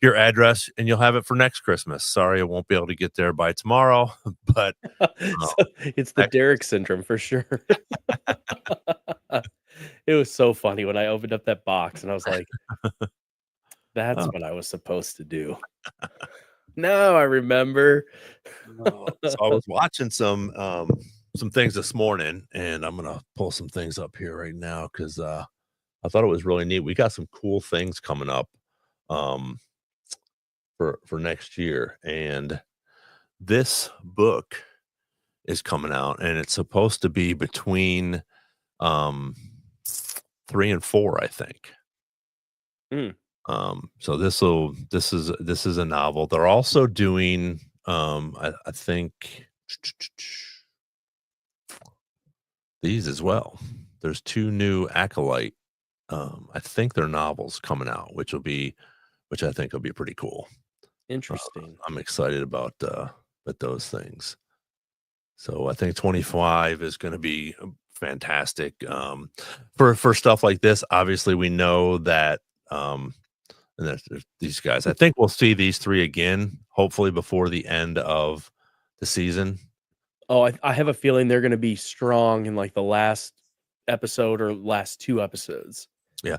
your address, and you'll have it for next Christmas. Sorry, I won't be able to get there by tomorrow, but So, it's the next- Derek syndrome for sure. It was so funny when I opened up that box and I was like, that's Oh. what I was supposed to do. Now I remember. So I was watching some things this morning, and I'm gonna pull some things up here right now because I thought it was really neat. We got some cool things coming up um, for next year, and this book is coming out, and it's supposed to be between 3 and 4, I think. Hmm. So this is a novel. They're also doing I think these as well. There's 2 new Acolyte. I think they're novels coming out, which I think will be pretty cool. Interesting. I'm excited about those things. So I think 25 is going to be fantastic for stuff like this. Obviously, we know that and there's these guys. I think we'll see these 3 again, hopefully before the end of the season. Oh, I have a feeling they're going to be strong in like the last episode or last 2 episodes. Yeah.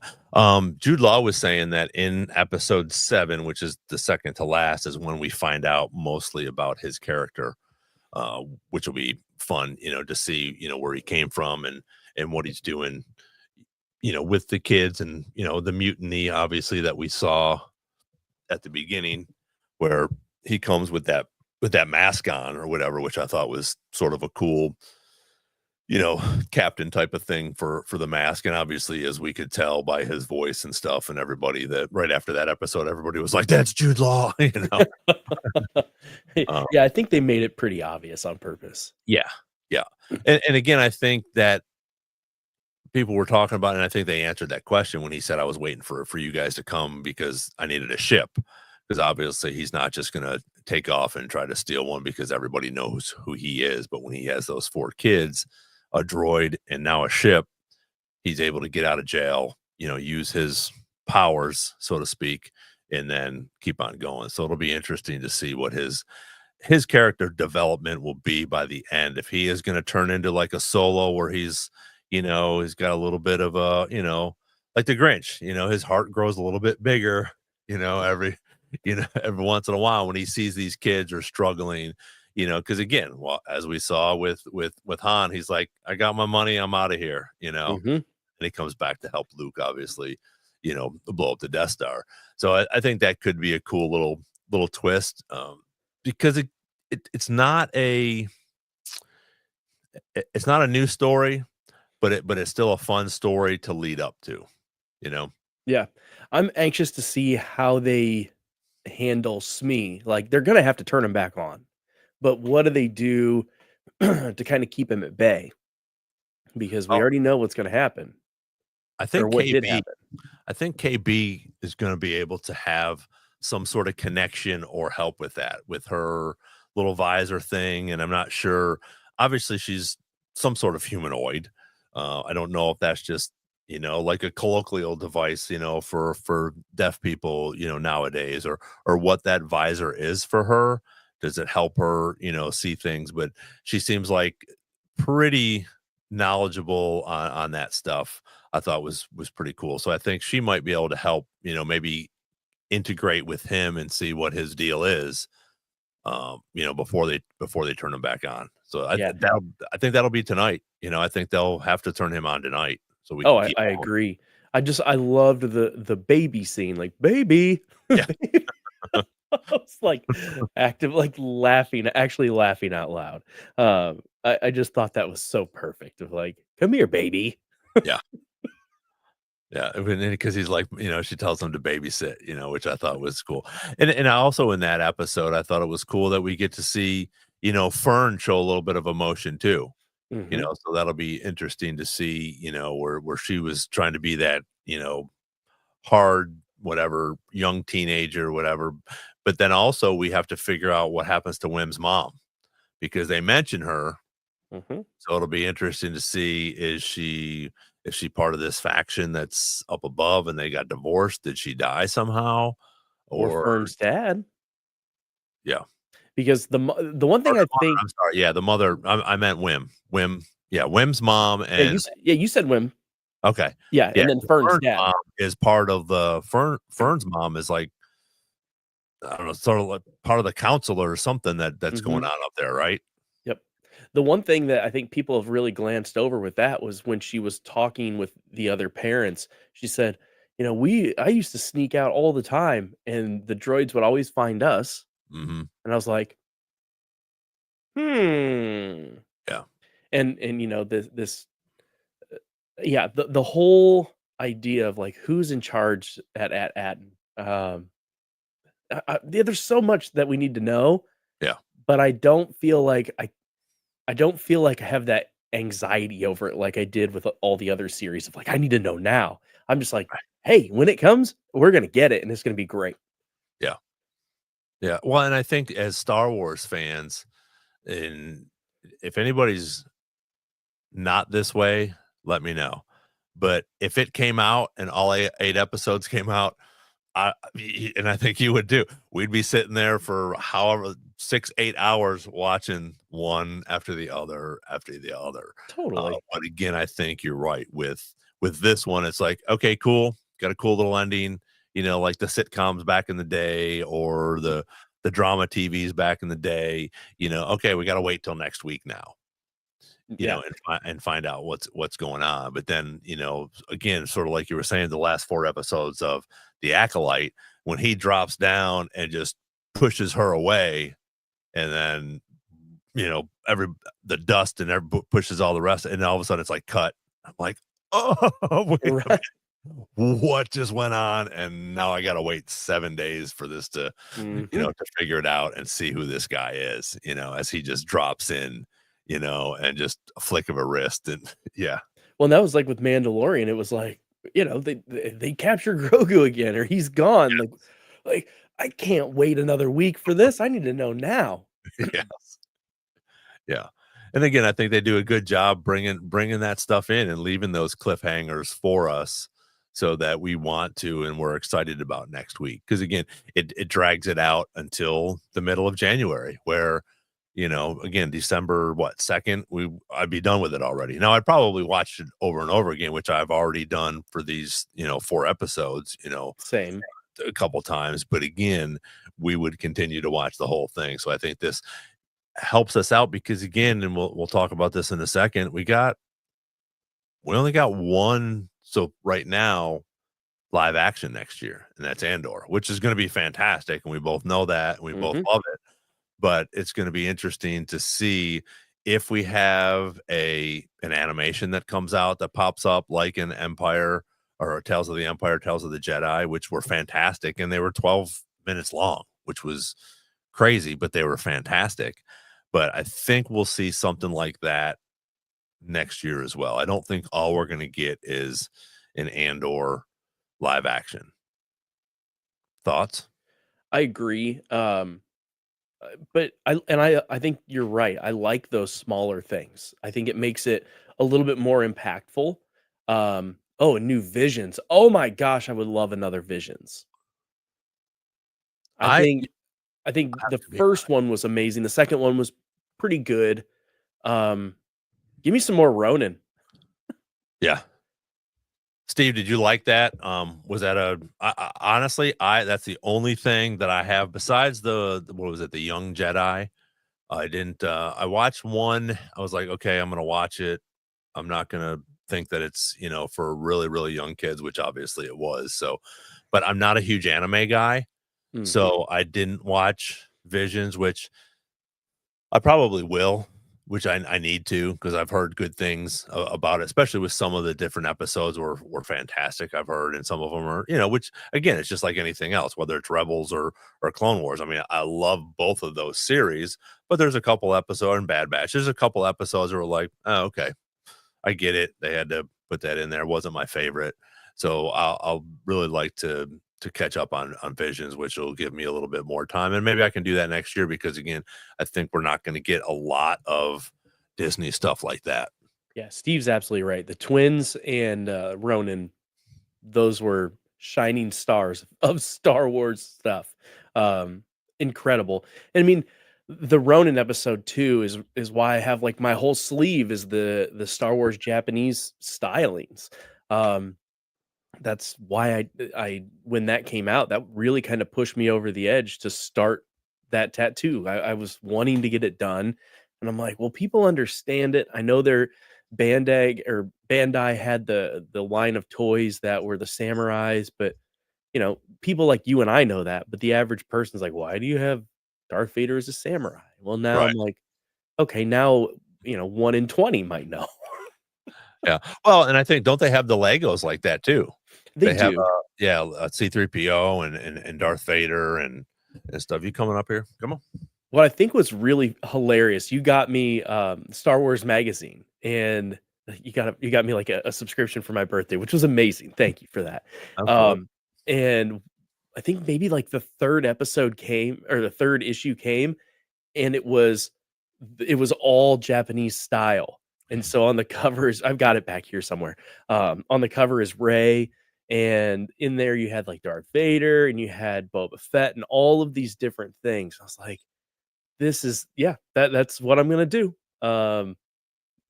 Jude Law was saying that in episode 7, which is the second to last, is when we find out mostly about his character, which will be fun, to see, where he came from and what he's doing, with the kids, and, the mutiny, obviously, that we saw at the beginning, where he comes with that mask on or whatever, which I thought was sort of a cool, captain type of thing for the mask. And obviously, as we could tell by his voice and stuff, and everybody, that right after that episode, everybody was like, that's Jude Law. Yeah, I think they made it pretty obvious on purpose. Yeah. And again, I think that people were talking about, and I think they answered that question when he said, I was waiting for you guys to come because I needed a ship, because obviously he's not just going to take off and try to steal one because everybody knows who he is. But when he has those 4 kids, a droid, and now a ship, he's able to get out of jail, use his powers, so to speak, and then keep on going. So it'll be interesting to see what his character development will be by the end. If he is going to turn into like a Solo, where he's got a little bit of a, like the Grinch, his heart grows a little bit bigger, every once in a while when he sees these kids are struggling, because again, well, as we saw with Han, he's like, I got my money, I'm out of here, Mhm. and he comes back to help Luke, obviously, blow up the Death Star. So I think that could be a cool little twist, because it's not a new story, but it's still a fun story to lead up to, Yeah. I'm anxious to see how they handle Smee. Like, they're going to have to turn him back on. But what do they do to kind of keep him at bay? Because we Oh, already know what's going to happen, I or think what did KB happen. I think KB is going to be able to have some sort of connection or help with that, with her little visor thing. And I'm not sure. Obviously, she's some sort of humanoid. I don't know if that's just, like a colloquial device, for deaf people, nowadays, or what that visor is for her. Does it help her, see things? But she seems like pretty knowledgeable on that stuff. I thought was pretty cool. So I think she might be able to help, maybe integrate with him and see what his deal is, before they turn him back on. So Yeah. I think that'll be tonight. I think they'll have to turn him on tonight so we Oh, can I, keep I going. agree. I loved the baby scene, like baby. Yeah. I was like active, like laughing, actually laughing out loud. I just thought that was so perfect. Of like, come here, baby. Yeah. Yeah, because he's like, she tells him to babysit, which I thought was cool. And I also in that episode, I thought it was cool that we get to see, Fern show a little bit of emotion too. Hmm. So that'll be interesting to see, where she was trying to be that, hard, whatever, young teenager, whatever. But then also we have to figure out what happens to Wim's mom because they mention her. Hmm. So it'll be interesting to see, is she part of this faction that's up above and they got divorced? Did she die somehow? Or Or Fern's dad, yeah. because the one Or thing the I mother, think, I'm sorry. Yeah, the mother. I meant Wim. Yeah, Wim's mom and yeah, you said Wim, okay. yeah, Yeah, and then 'cause Fern's Fern's dad. mom is part of the Fern's mom is like, I don't know, sort of like part of the counselor or something that's going Hmm. on up there, right? Yep. The one thing that I think people have really glanced over with that was when she was talking with the other parents. She said, I used to sneak out all the time and the droids would always find us. Mhm. And I was like, hmm. Yeah. And this yeah, the whole idea of like who's in charge at Atten. Yeah, there's so much that we need to know, Yeah. but I don't feel like I have that anxiety over it like I did with all the other series of like, I need to know now. I'm just like, Right. hey, when it comes, we're gonna get it and it's gonna be great. Yeah. Yeah. Well, and I think as Star Wars fans, and if anybody's not this way, let me know. But if it came out and all eight episodes came out, and I think you would too. We'd be sitting there for however 6, 8 hours watching one after the other. Totally. But again, I think you're right with this one. It's like, okay, cool, got a cool little ending. Like the sitcoms back in the day, or the drama TVs back in the day. Okay, we got to wait till next week now, Yeah. and find out what's going on. But then, again, sort of like you were saying, the last 4 episodes of The Acolyte, when he drops down and just pushes her away, and then, every the dust and pushes all the rest, and all of a sudden it's like cut. I'm like, oh, wait a minute. Right. What just went on? And now I gotta wait 7 days for this to, Mhm. to figure it out and see who this guy is, as he just drops in, and just a flick of a wrist. And yeah. Well, and that was like with Mandalorian. It was like, they capture Grogu again, or he's gone. Like I can't wait another week for this. I need to know now. Yeah. Yeah. And again, I think they do a good job bringing that stuff in and leaving those cliffhangers for us so that we want to and we're excited about next week. Because again, it drags it out until the middle of January, where, again, December what 2nd, I'd be done with it already. Now I'd probably watch it over and over again, which I've already done for these, 4 episodes, Same. a couple times. But again, we would continue to watch the whole thing. So I think this helps us out because again, and we'll talk about this in a second. We only got one, so right now, live action next year, and that's Andor, which is going to be fantastic, and we both know that, and we both Mhm. love it. But it's going to be interesting to see if we have an animation that comes out that pops up like an Empire or Tales of the Empire, Tales of the Jedi, which were fantastic, and they were 12 minutes long, which was crazy, but they were fantastic. But I think we'll see something like that next year as well. I don't think all we're going to get is an Andor live action. Thoughts? I agree. But I think you're right. I like those smaller things. I think it makes it a little bit more impactful. Oh, and new Visions. Oh my gosh, I would love another Visions. I I think I think have the to be first one was amazing. The second one was pretty good. Um, give me some more Ronin. yeah. Steve, did you like that? Was that honestly, that's the only thing that I have besides what was it, the Young Jedi. I didn't. I watched one. I was like, okay, I'm gonna watch it. I'm not gonna think that it's for really really young kids, which obviously it was. So, but I'm not a huge anime guy, Mm. so I didn't watch Visions, which I probably will, which I need to because I've heard good things about it, especially with some of the different episodes were fantastic. I've heard, and some of them are, which again, it's just like anything else, whether it's Rebels or Clone Wars. I mean, I love both of those series, but there's a couple episodes and Bad Batch. There's a couple episodes that were like, oh, okay, I get it. They had to put that in there. It wasn't my favorite, so I'll really like to catch up on Visions, which will give me a little bit more time, and maybe I can do that next year because again, I think we're not going to get a lot of Disney stuff like that. Yeah, Steve's absolutely right. The twins and Ronin, those were shining stars of Star Wars stuff. Incredible. And I mean, the Ronin episode 2 is why I have like my whole sleeve is the Star Wars Japanese stylings. Um, that's why I when that came out, that really kind of pushed me over the edge to start that tattoo. I was wanting to get it done, and I'm like, well, people understand it. I know they're Bandai had the line of toys that were the samurais, but people like you and I know that, but the average person's like, why do you have Darth Vader as a samurai? Well, now Right. I'm like, okay, now 1 in 20 might know. Yeah. Well, and I think don't they have the Legos like that too? They They have do. yeah, C3PO and Darth Vader and stuff. You coming up here? Come on. What I think was really hilarious, you got me, Star Wars magazine, and you got me, like, a subscription for my birthday, which was amazing, thank you for that. Of course. And I think maybe, like, the 3rd episode came or the 3rd issue came, and it was all Japanese style, and so on the covers I've got it back here somewhere, on the cover is Rey, and in there you had, like, Darth Vader, and you had Boba Fett, and all of these different things. I was like, this is yeah, that's what I'm gonna do.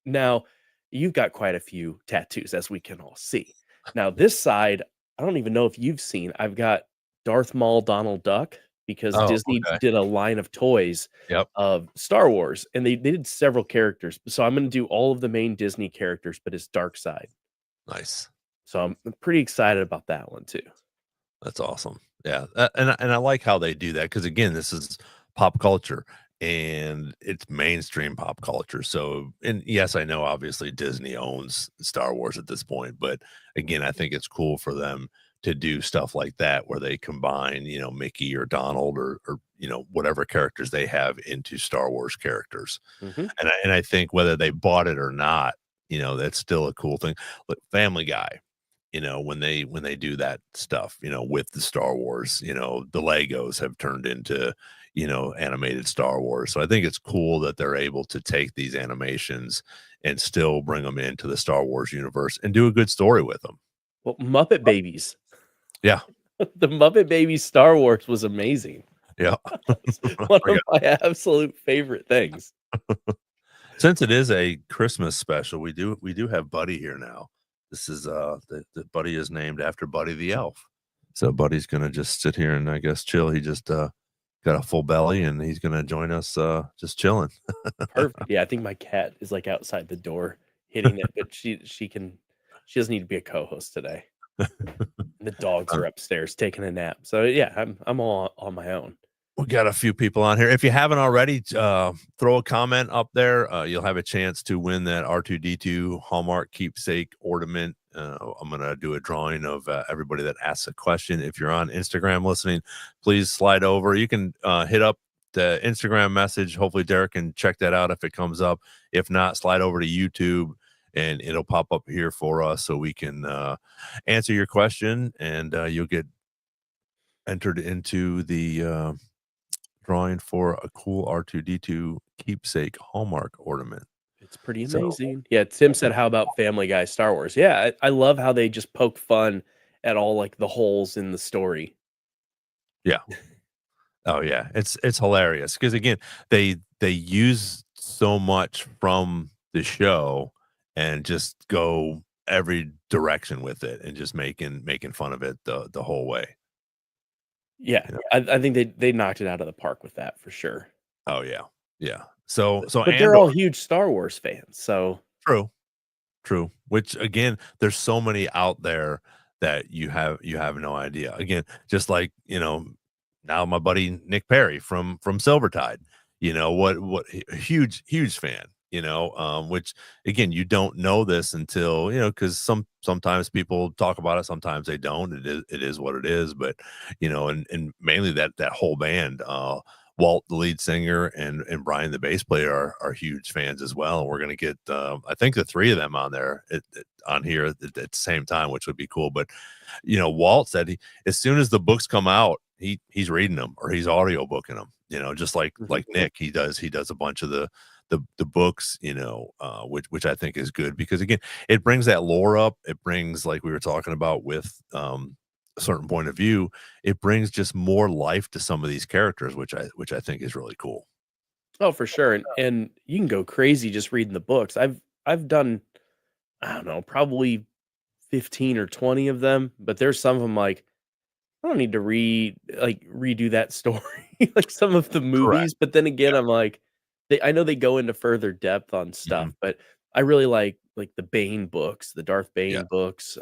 Now you've got quite a few tattoos, as we can all see. Now this side, I don't even know if you've seen. I've got Darth Maul Donald Duck because Oh, Disney okay. did a line of toys Yep. of Star Wars, and they did several characters. So I'm gonna do all of the main Disney characters, but it's dark side. Nice. So I'm pretty excited about that one too. That's awesome. Yeah, and I like how they do that because again, this is pop culture and it's mainstream pop culture. So, and yes, I know obviously Disney owns Star Wars at this point, but again, I think it's cool for them to do stuff like that where they combine, Mickey or Donald or whatever characters they have into Star Wars characters. Mhm. And I think whether they bought it or not, that's still a cool thing. Look, Family Guy, when they do that stuff, with the Star Wars, the Legos have turned into, animated Star Wars. So I think it's cool that they're able to take these animations and still bring them into the Star Wars universe and do a good story with them. Well, Muppet Babies. Yeah. The Muppet Babies Star Wars was amazing. Yeah. It's one of my absolute favorite things. Since it is a Christmas special, we do have Buddy here now. This is the Buddy is named after Buddy the Elf. So Buddy's gonna just sit here and I guess chill. He just got a full belly and he's gonna join us just chilling. Perfect. Yeah, I think my cat is, like, outside the door hitting it, but she doesn't need to be a co-host today. The dogs are upstairs taking a nap. So, yeah, I'm all on my own. We got a few people on here. If you haven't already, throw a comment up there. You'll have a chance to win that R2D2 Hallmark keepsake ornament. I'm going to do a drawing of everybody that asks a question. If you're on Instagram listening, please slide over. You can hit up the Instagram message. Hopefully, Derek can check that out if it comes up. If not, slide over to YouTube and it'll pop up here for us so we can answer your question and you'll get entered into the drawing for a cool R2D2 keepsake Hallmark ornament. It's pretty So amazing. Yeah, Tim said, "How about Family Guy Star Wars?" Yeah, I love how they just poke fun at all like the holes in the story. yeah. Oh yeah, it's hilarious because again, they use so much from the show and just go every direction with it and just making fun of it the whole way. Yeah, You know? I think they knocked it out of the park with that for sure. Oh yeah, yeah. So But they're Andor, all huge Star Wars fans, so true, true. Which again, there's so many out there that you have no idea. Again, just like now my buddy Nick Perry from Silvertide, what huge fan, which again you don't know this until because sometimes people talk about it, sometimes they don't. It is what it is, but and mainly that whole band, Walt, the lead singer, and Brian, the bass player, are huge fans as well. And we're gonna get, I think, the three of them on there on here at the same time, which would be cool. But Walt said as soon as the books come out, he's reading them or he's audio booking them. Just like Mhm. like Nick, he does a bunch of the books, which I think is good because again, it brings that lore up. It brings, like we were talking about with a certain point of view, it brings just more life to some of these characters, which I think is really cool. Oh, for sure, and you can go crazy just reading the books. I've done, I don't know, probably 15 or 20 of them, but there's some of them like, I don't need to redo that story like some of the Correct. movies, but then again, Yeah. I'm like, I know they go into further depth on stuff, Mhm. but I really like the Bane books, the Darth Yeah. Bane books.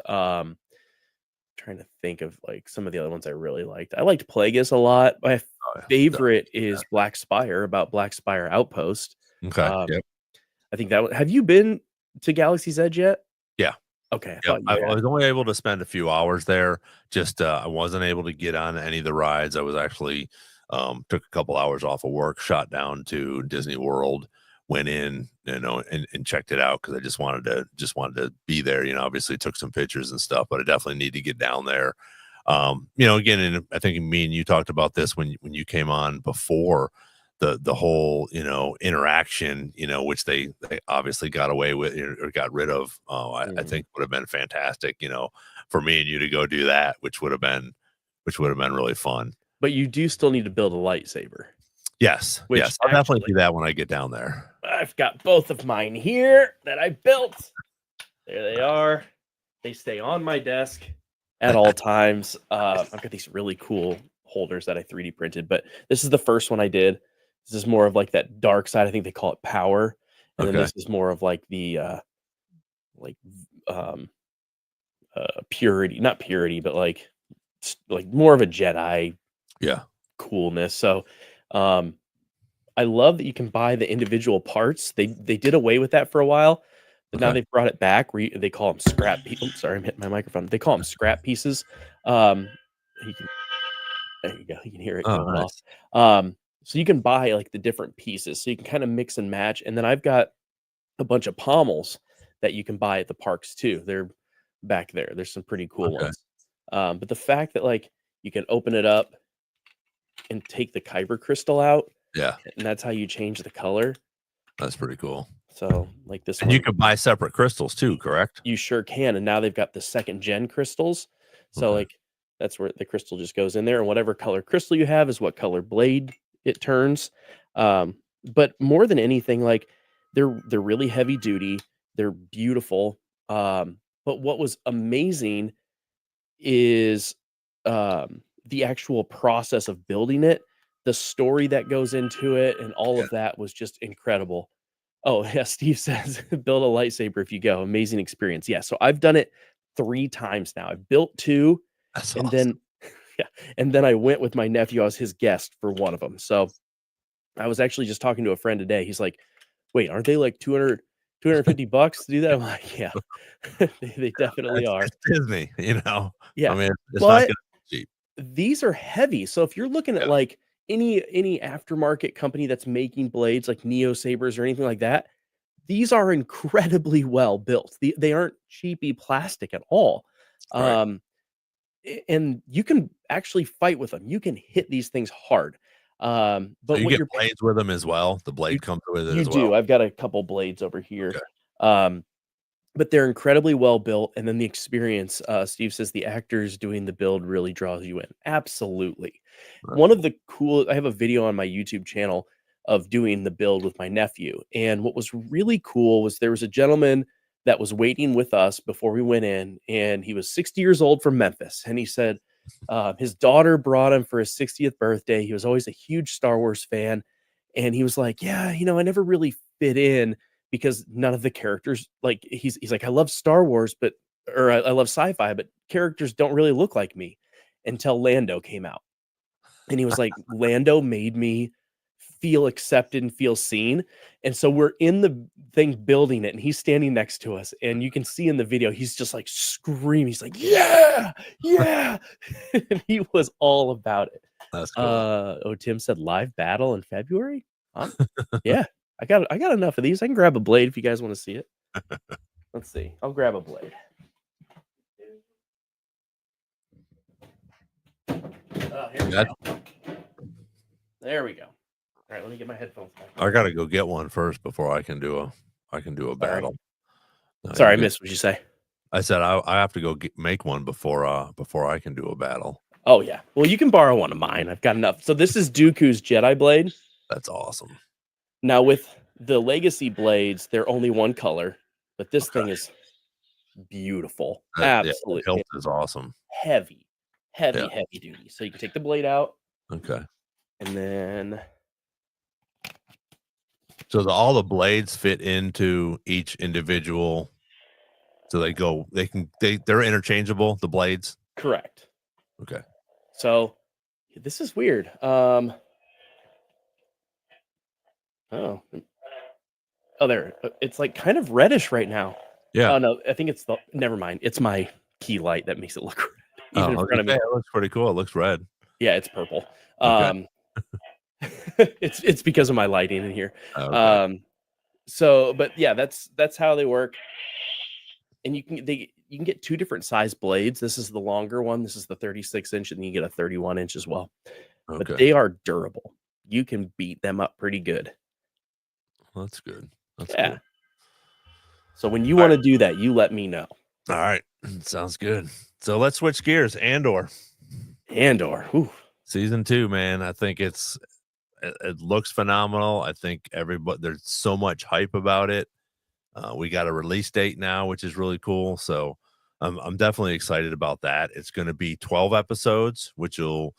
Trying to think of like some of the other ones I really liked. I liked Plagueis a lot. My Oh, yeah. favorite is Black Spire, about Black Spire Outpost. Okay. Um, Yep. I think that one, have you been to Galaxy's Edge yet? Yeah. Okay, I Yep. thought I you had. was only able to spend a few hours there. Just I wasn't able to get on any of the rides. I was actually took a couple hours off of work, shot down to Disney World, went in, and checked it out because I just wanted to be there. Obviously took some pictures and stuff, but I definitely need to get down there. Again, and I think me and you talked about this when you came on before the whole interaction, which they obviously got away with or got rid of. I Mhm. think would have been fantastic, for me and you to go do that, which would have been really fun. But you do still need to build a lightsaber, Yes, which yes, I'll definitely actually do that when I get down there. I've got both of mine here that I built. There they Nice. are. They stay on my desk at all times. I've got these really cool holders that I 3D printed, but this is the first one I did. This is more of like that dark side. I think they call it power, and then Okay. this is more of like the like um purity, not purity, but like like more of a Jedi Yeah. coolness. So um I love that you can buy the individual parts. They did away with that for a while, but now Okay. they've brought it back where they call them scrap sorry, I'm hitting my microphone. They call them scrap pieces. Um, you can there you go. You can hear it Oh, going off. nice. So you can buy like the different pieces. So you can kind of mix and match. And then I've got a bunch of pommels that you can buy at the parks too. They're back there. There's some pretty cool Okay. ones. But the fact that like you can open it up and take the kyber crystal out, Yeah, and that's how you change the color. that's pretty cool. So, like this And you one, could buy separate crystals too, correct? you sure can, and now they've got the 2nd gen crystals. So, Okay. like, that's where the crystal just goes in there, and whatever color crystal you have is what color blade it turns. But more than anything, like, they're really heavy duty, they're beautiful, but what was amazing is, the actual process of building it, the story that goes into it, and all Yeah, of that was just incredible. Oh, yeah, Steve says, "Build a lightsaber if you go, amazing experience." Yeah, so I've done it 3 times now. I've built 2, that's and awesome. then yeah, and then I went with my nephew, I was his guest for one of them. So, I was actually just talking to a friend today, he's like, "Wait, aren't they like 250 bucks to do that?" I'm like, "Yeah, they definitely are." It's Disney, I Yeah, mean, it's not but gonna be cheap. these are heavy, so if you're looking at, Yeah, like, any aftermarket company that's making blades like Neo Sabers or anything like that, these are incredibly well built. They aren't cheapy plastic at all. right. And you can actually fight with them. You can hit these things hard. So But you what get you're blades with them as well. The blade comes with it you as well. do. I've got a couple blades over here. Okay. But they're incredibly well built, and then the experience, Steve says the actors doing the build really draws you in. Absolutely. That's One of cool. the cool I have a video on my YouTube channel of doing the build with my nephew, and what was really cool was there was a gentleman that was waiting with us before we went in, and he was 60 years old from Memphis, and he said, his daughter brought him for his 60th birthday. He was always a huge Star Wars fan, and he was like, "Yeah, I never really fit in because none of the characters like he's like, I love Star Wars, but or I love sci-fi, but characters don't really look like me until Lando came out." And he was like, Lando made me feel accepted and feel seen. And so we're in the thing building it, and he's standing next to us. And you can see in the video, he's just like screaming. He's like, yeah, yeah. And he was all about it. That's cool. Oh, Tim said live battle in February. Yeah, I got enough of these. I can grab a blade if you guys want to see it. Let's see. I'll grab a blade. Here we go. There we go. All right, let me get my headphones back. I gotta go get one first before I can do a battle. No, Sorry, I you're good. missed what you say. I said I have to go make one before I can do a battle. Oh yeah. Well, you can borrow one of mine. I've got enough. So this is Dooku's Jedi blade. That's awesome. Now with the legacy blades, they're only one color, but this thing is beautiful. Absolutely. The hilt is awesome. Heavy duty. So you can take the blade out. Okay. And then so all the blades fit into each individual. So they're interchangeable, the blades. correct. Okay. So this is weird. Oh, there. It's like kind of reddish right now. Yeah. Oh no, I think it's never mind. It's my key light that makes it look red. Even in Oh, front of me. it looks pretty cool. It looks red. Yeah, it's purple. Okay. It's because of my lighting in here. Okay. So, but yeah, that's how they work. And you can get two different size blades. This is the longer one. This is the 36-inch, and you get a 31-inch as well. Okay. But they are durable. You can beat them up pretty good. Well, that's good. That's Yeah. cool. So when you want to do that, you let me know. All right. Sounds good. So let's switch gears. Andor. Whew. Season 2, man. I think it looks phenomenal. I think there's so much hype about it. We got a release date now, which is really cool. So I'm definitely excited about that. It's going to be 12 episodes, which will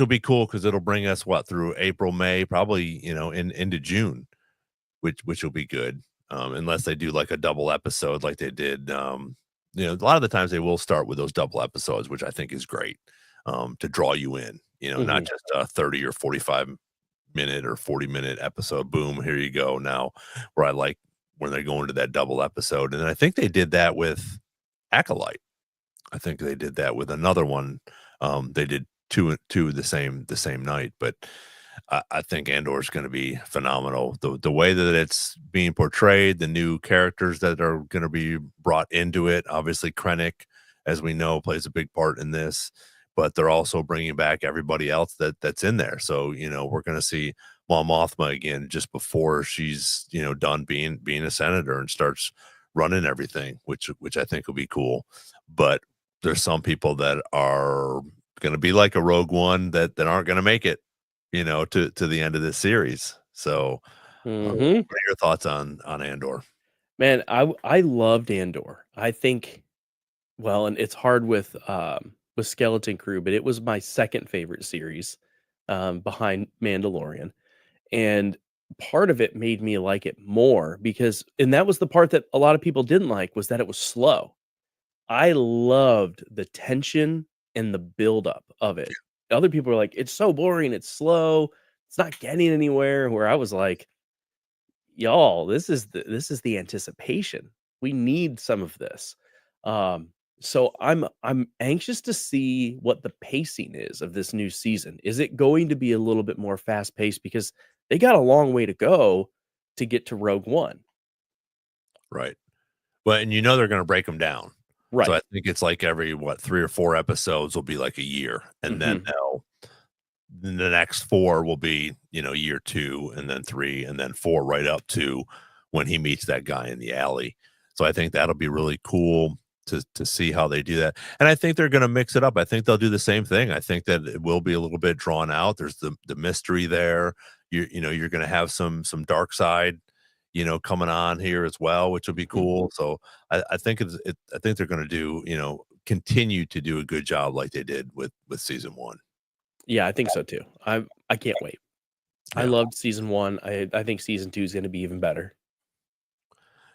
be cool because it'll bring us through April, May, probably into June, which will be good. Unless they do like a double episode like they did. A lot of the times they will start with those double episodes, which I think is great to draw you in. Not just a 30 or 45-minute or 40-minute episode. Boom, here you go. Now, where I like when they go into that double episode, and I think they did that with Acolyte. I think they did that with another one. They did two the same night, but I think Andor is going to be phenomenal. The way that it's being portrayed, the new characters that are going to be brought into it. Obviously, Krennic, as we know, plays a big part in this, but they're also bringing back everybody else that's in there. So we're going to see Mon Mothma again just before she's done being a senator and starts running everything, which I think will be cool. But there's some people that are going to be like a Rogue One that aren't going to make it to the end of this series. So what are your thoughts on Andor? Man, I loved Andor. I think, well, and it's hard with Skeleton Crew, but it was my second favorite series behind Mandalorian. And part of it made me like it more and that was the part that a lot of people didn't like, was that it was slow. I loved the tension and the buildup of it. Other people were like, it's so boring, it's slow, it's not getting anywhere. Where I was like, y'all, this is the anticipation. We need some of this. So I'm anxious to see what the pacing is of this new season. Is it going to be a little bit more fast paced, because they got a long way to go to get to Rogue One? Right. But and they're going to break them down. Right. So I think it's like every 3 or 4 episodes will be like a year, and then the next 4 will be, year 2 and then 3 and then 4 right up to when he meets that guy in the alley. So I think that'll be really cool to see how they do that. And I think they're gonna mix it up. I think they'll do the same thing. I think that it will be a little bit drawn out. There's the mystery there. You're gonna have some dark side, coming on here as well, which will be cool. So I think I think they're gonna do, continue to do a good job like they did with season 1. Yeah, I think so too. I can't wait. I Yeah. loved season 1. I think season 2 is gonna be even better.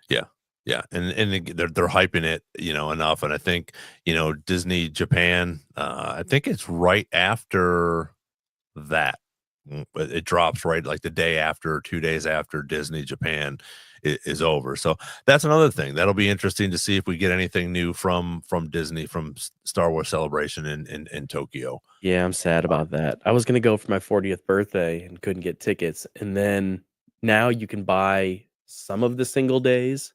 Yeah. Yeah, they're hyping it, enough, and I think, Disney Japan, I think it's right after that. But it drops right like the day after, 2 days after Disney Japan is over. So that's another thing. That'll be interesting to see if we get anything new from Disney, from Star Wars Celebration in Tokyo. Yeah, I'm sad about that. I was gonna go for my 40th birthday and couldn't get tickets, and then now you can buy some of the single days,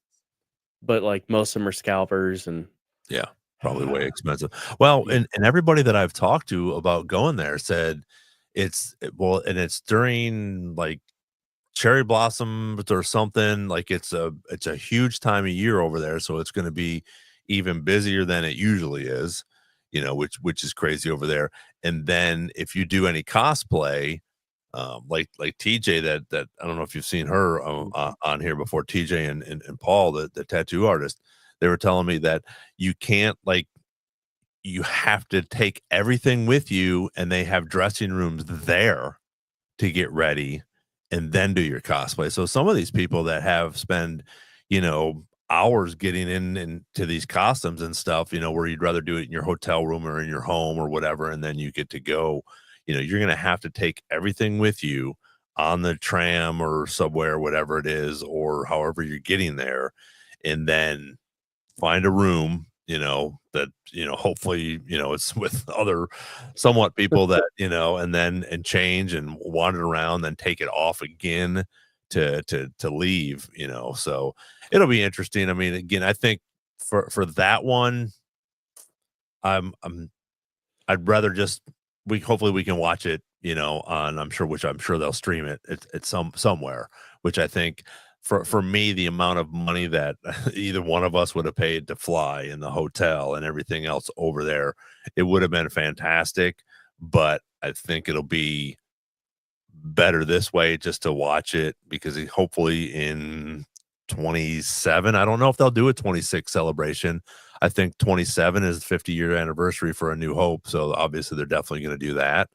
but, like, most of them are scalpers and Yeah, probably way expensive. Well, yeah. and everybody that I've talked to about going there said well, and it's during, like, cherry blossoms or something, like, it's a huge time of year over there, so it's gonna be even busier than it usually is, which is crazy over there, and then if you do any cosplay, like TJ, that I don't know if you've seen her on here before, TJ and Paul, the tattoo artist, they were telling me that you can't, like, you have to take everything with you, and they have dressing rooms there to get ready and then do your cosplay. So some of these people that have spent, hours getting into these costumes and stuff, where you'd rather do it in your hotel room or in your home or whatever, and then you get to go, you're gonna have to take everything with you on the tram or subway or whatever it is, or however you're getting there, and then find a room, that, hopefully, it's with other somewhat people that, and change and wander around, then take it off again to leave, so it'll be interesting. I mean, again, I think for that one, I'm I'd rather just hopefully we can watch it, on which I'm sure they'll stream it at somewhere, which I think for me, the amount of money that either one of us would have paid to fly in the hotel and everything else over there, it would have been fantastic. But I think it'll be better this way just to watch it because hopefully in 27, I don't know if they'll do a 26 celebration. I think 27 is the 50-year anniversary for A New Hope, so obviously they're definitely going to do that.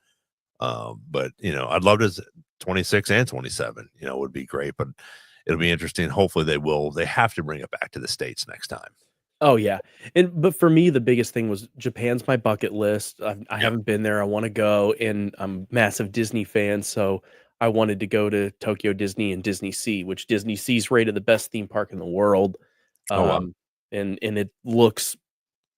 But I'd love to 26 and 27, would be great, but it'll be interesting. Hopefully they have to bring it back to the States next time. Oh, yeah, but for me, the biggest thing was Japan's my bucket list. I Yeah. haven't been there, I wanna go, and I'm a massive Disney fan, so I wanted to go to Tokyo Disney and Disney Sea, which Disney Sea's rated the best theme park in the world, Oh, wow. and it looks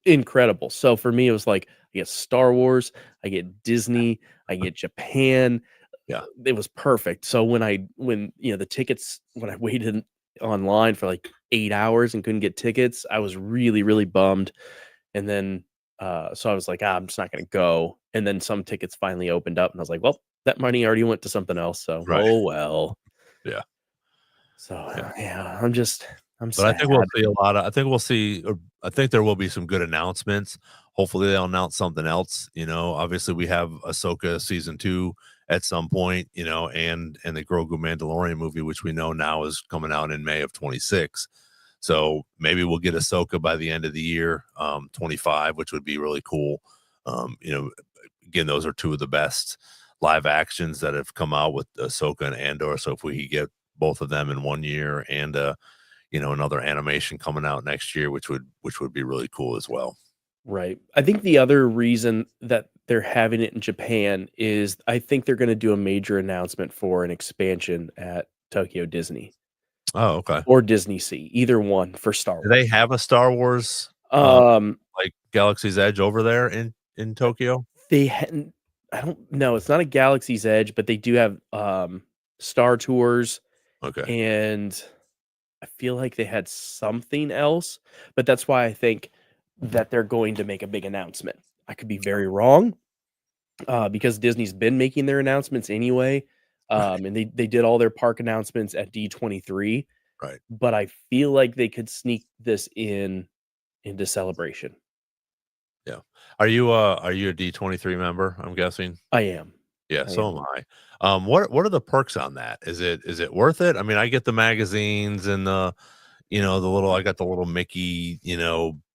incredible. So for me, it was like, I get Star Wars, I get Disney, I get Japan. Yeah. It was perfect. So the tickets, when I waited online for like 8 hours and couldn't get tickets, I was really, really bummed. And then, so I was like, I'm just not gonna go. And then some tickets finally opened up, and I was like, well, that money already went to something else. So, Right. oh well. Yeah. So Yeah. yeah, I'm But I sad. think we'll see a lot of I think we'll see I think there will be some good announcements. Hopefully, they'll announce something else, Obviously, we have Ahsoka season 2 at some point, and the Grogu Mandalorian movie, which we know now is coming out in May of 26. So, maybe we'll get Ahsoka by the end of the year, 25, which would be really cool. Again, those are 2 of the best live actions that have come out with Ahsoka and Andor, so if we could get both of them in 1 year and, another animation coming out next year, which would be really cool as well. Right. I think the other reason that they're having it in Japan is I think they're going to do a major announcement for an expansion at Tokyo Disney Oh, okay. or Disney Sea, either one for Star Do they Wars. have a Star Wars, Um, like Galaxy's Edge over there in Tokyo? they hadn't. I don't know. It's not a Galaxy's Edge, but they do have Star Tours, Okay. and I feel like they had something else. But that's why I think that they're going to make a big announcement. I could be very wrong, because Disney's been making their announcements anyway. Right. And they did all their park announcements at D23, Right. but I feel like they could sneak this into Celebration. Yeah. Are you a D23 member? I'm guessing. I am. Yeah, I so am. am I. What are the perks on that? Is it worth it? I mean, I get the magazines and I got the little Mickey,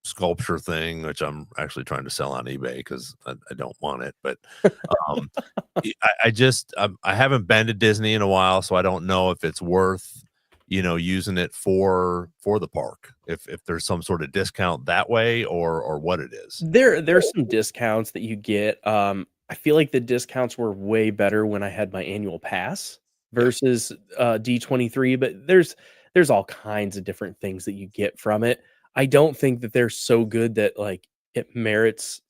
sculpture thing, which I'm actually trying to sell on eBay because I don't want it. But um, I haven't been to Disney in a while, so I don't know if it's worth, using it for the park. If there's some sort of discount that way or what it is. There's some discounts that you get. I feel like the discounts were way better when I had my annual pass Yeah. versus D23, but there's all kinds of different things that you get from it. I don't think that they're so good that like it merits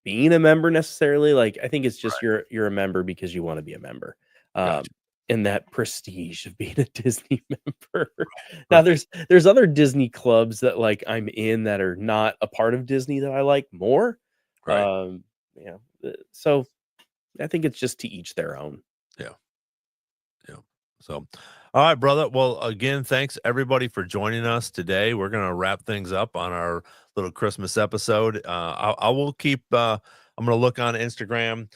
being a member necessarily. Like I think it's just you're a member because you want to be a member. Um Gotcha. and that prestige of being a Disney member. Now Right. there's other Disney clubs that like I'm in that are not a part of Disney that I like more. Right. Um so I think it's just to each their own. Yeah. Yeah. So, all right, brother. Well, again, thanks everybody for joining us today. We're gonna wrap things up on our little Christmas episode. I will keep. I'm gonna look on Instagram,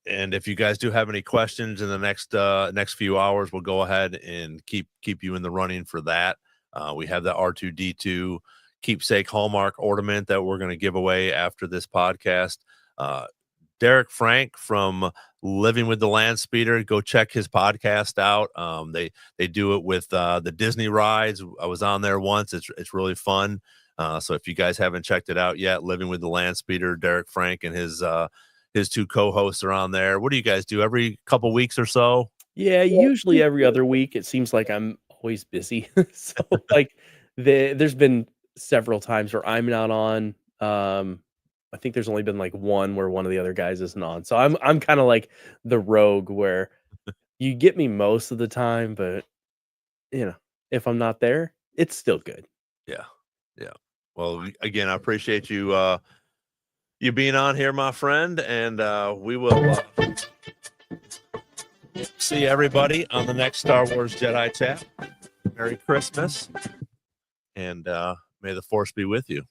and if you guys do have any questions in the next few hours, we'll go ahead and keep you in the running for that. We have the R2D2 keepsake Hallmark ornament that we're gonna give away after this podcast. Derek Frank from Living with the Landspeeder. Go check his podcast out. They do it with the Disney rides. I was on there once. It's really fun. So if you guys haven't checked it out yet, Living with the Landspeeder, Derek Frank and his two co-hosts are on there. What do you guys do every couple weeks or so? Yeah, usually every other week. It seems like I'm always busy. So like there's been several times where I'm not on. I think there's only been like one where one of the other guys isn't on. So I'm kind of like the rogue where you get me most of the time, but if I'm not there, it's still good. Yeah, yeah. Well, again, I appreciate you being on here, my friend, and we will see everybody on the next Star Wars Jedi chat. Merry Christmas, and may the Force be with you.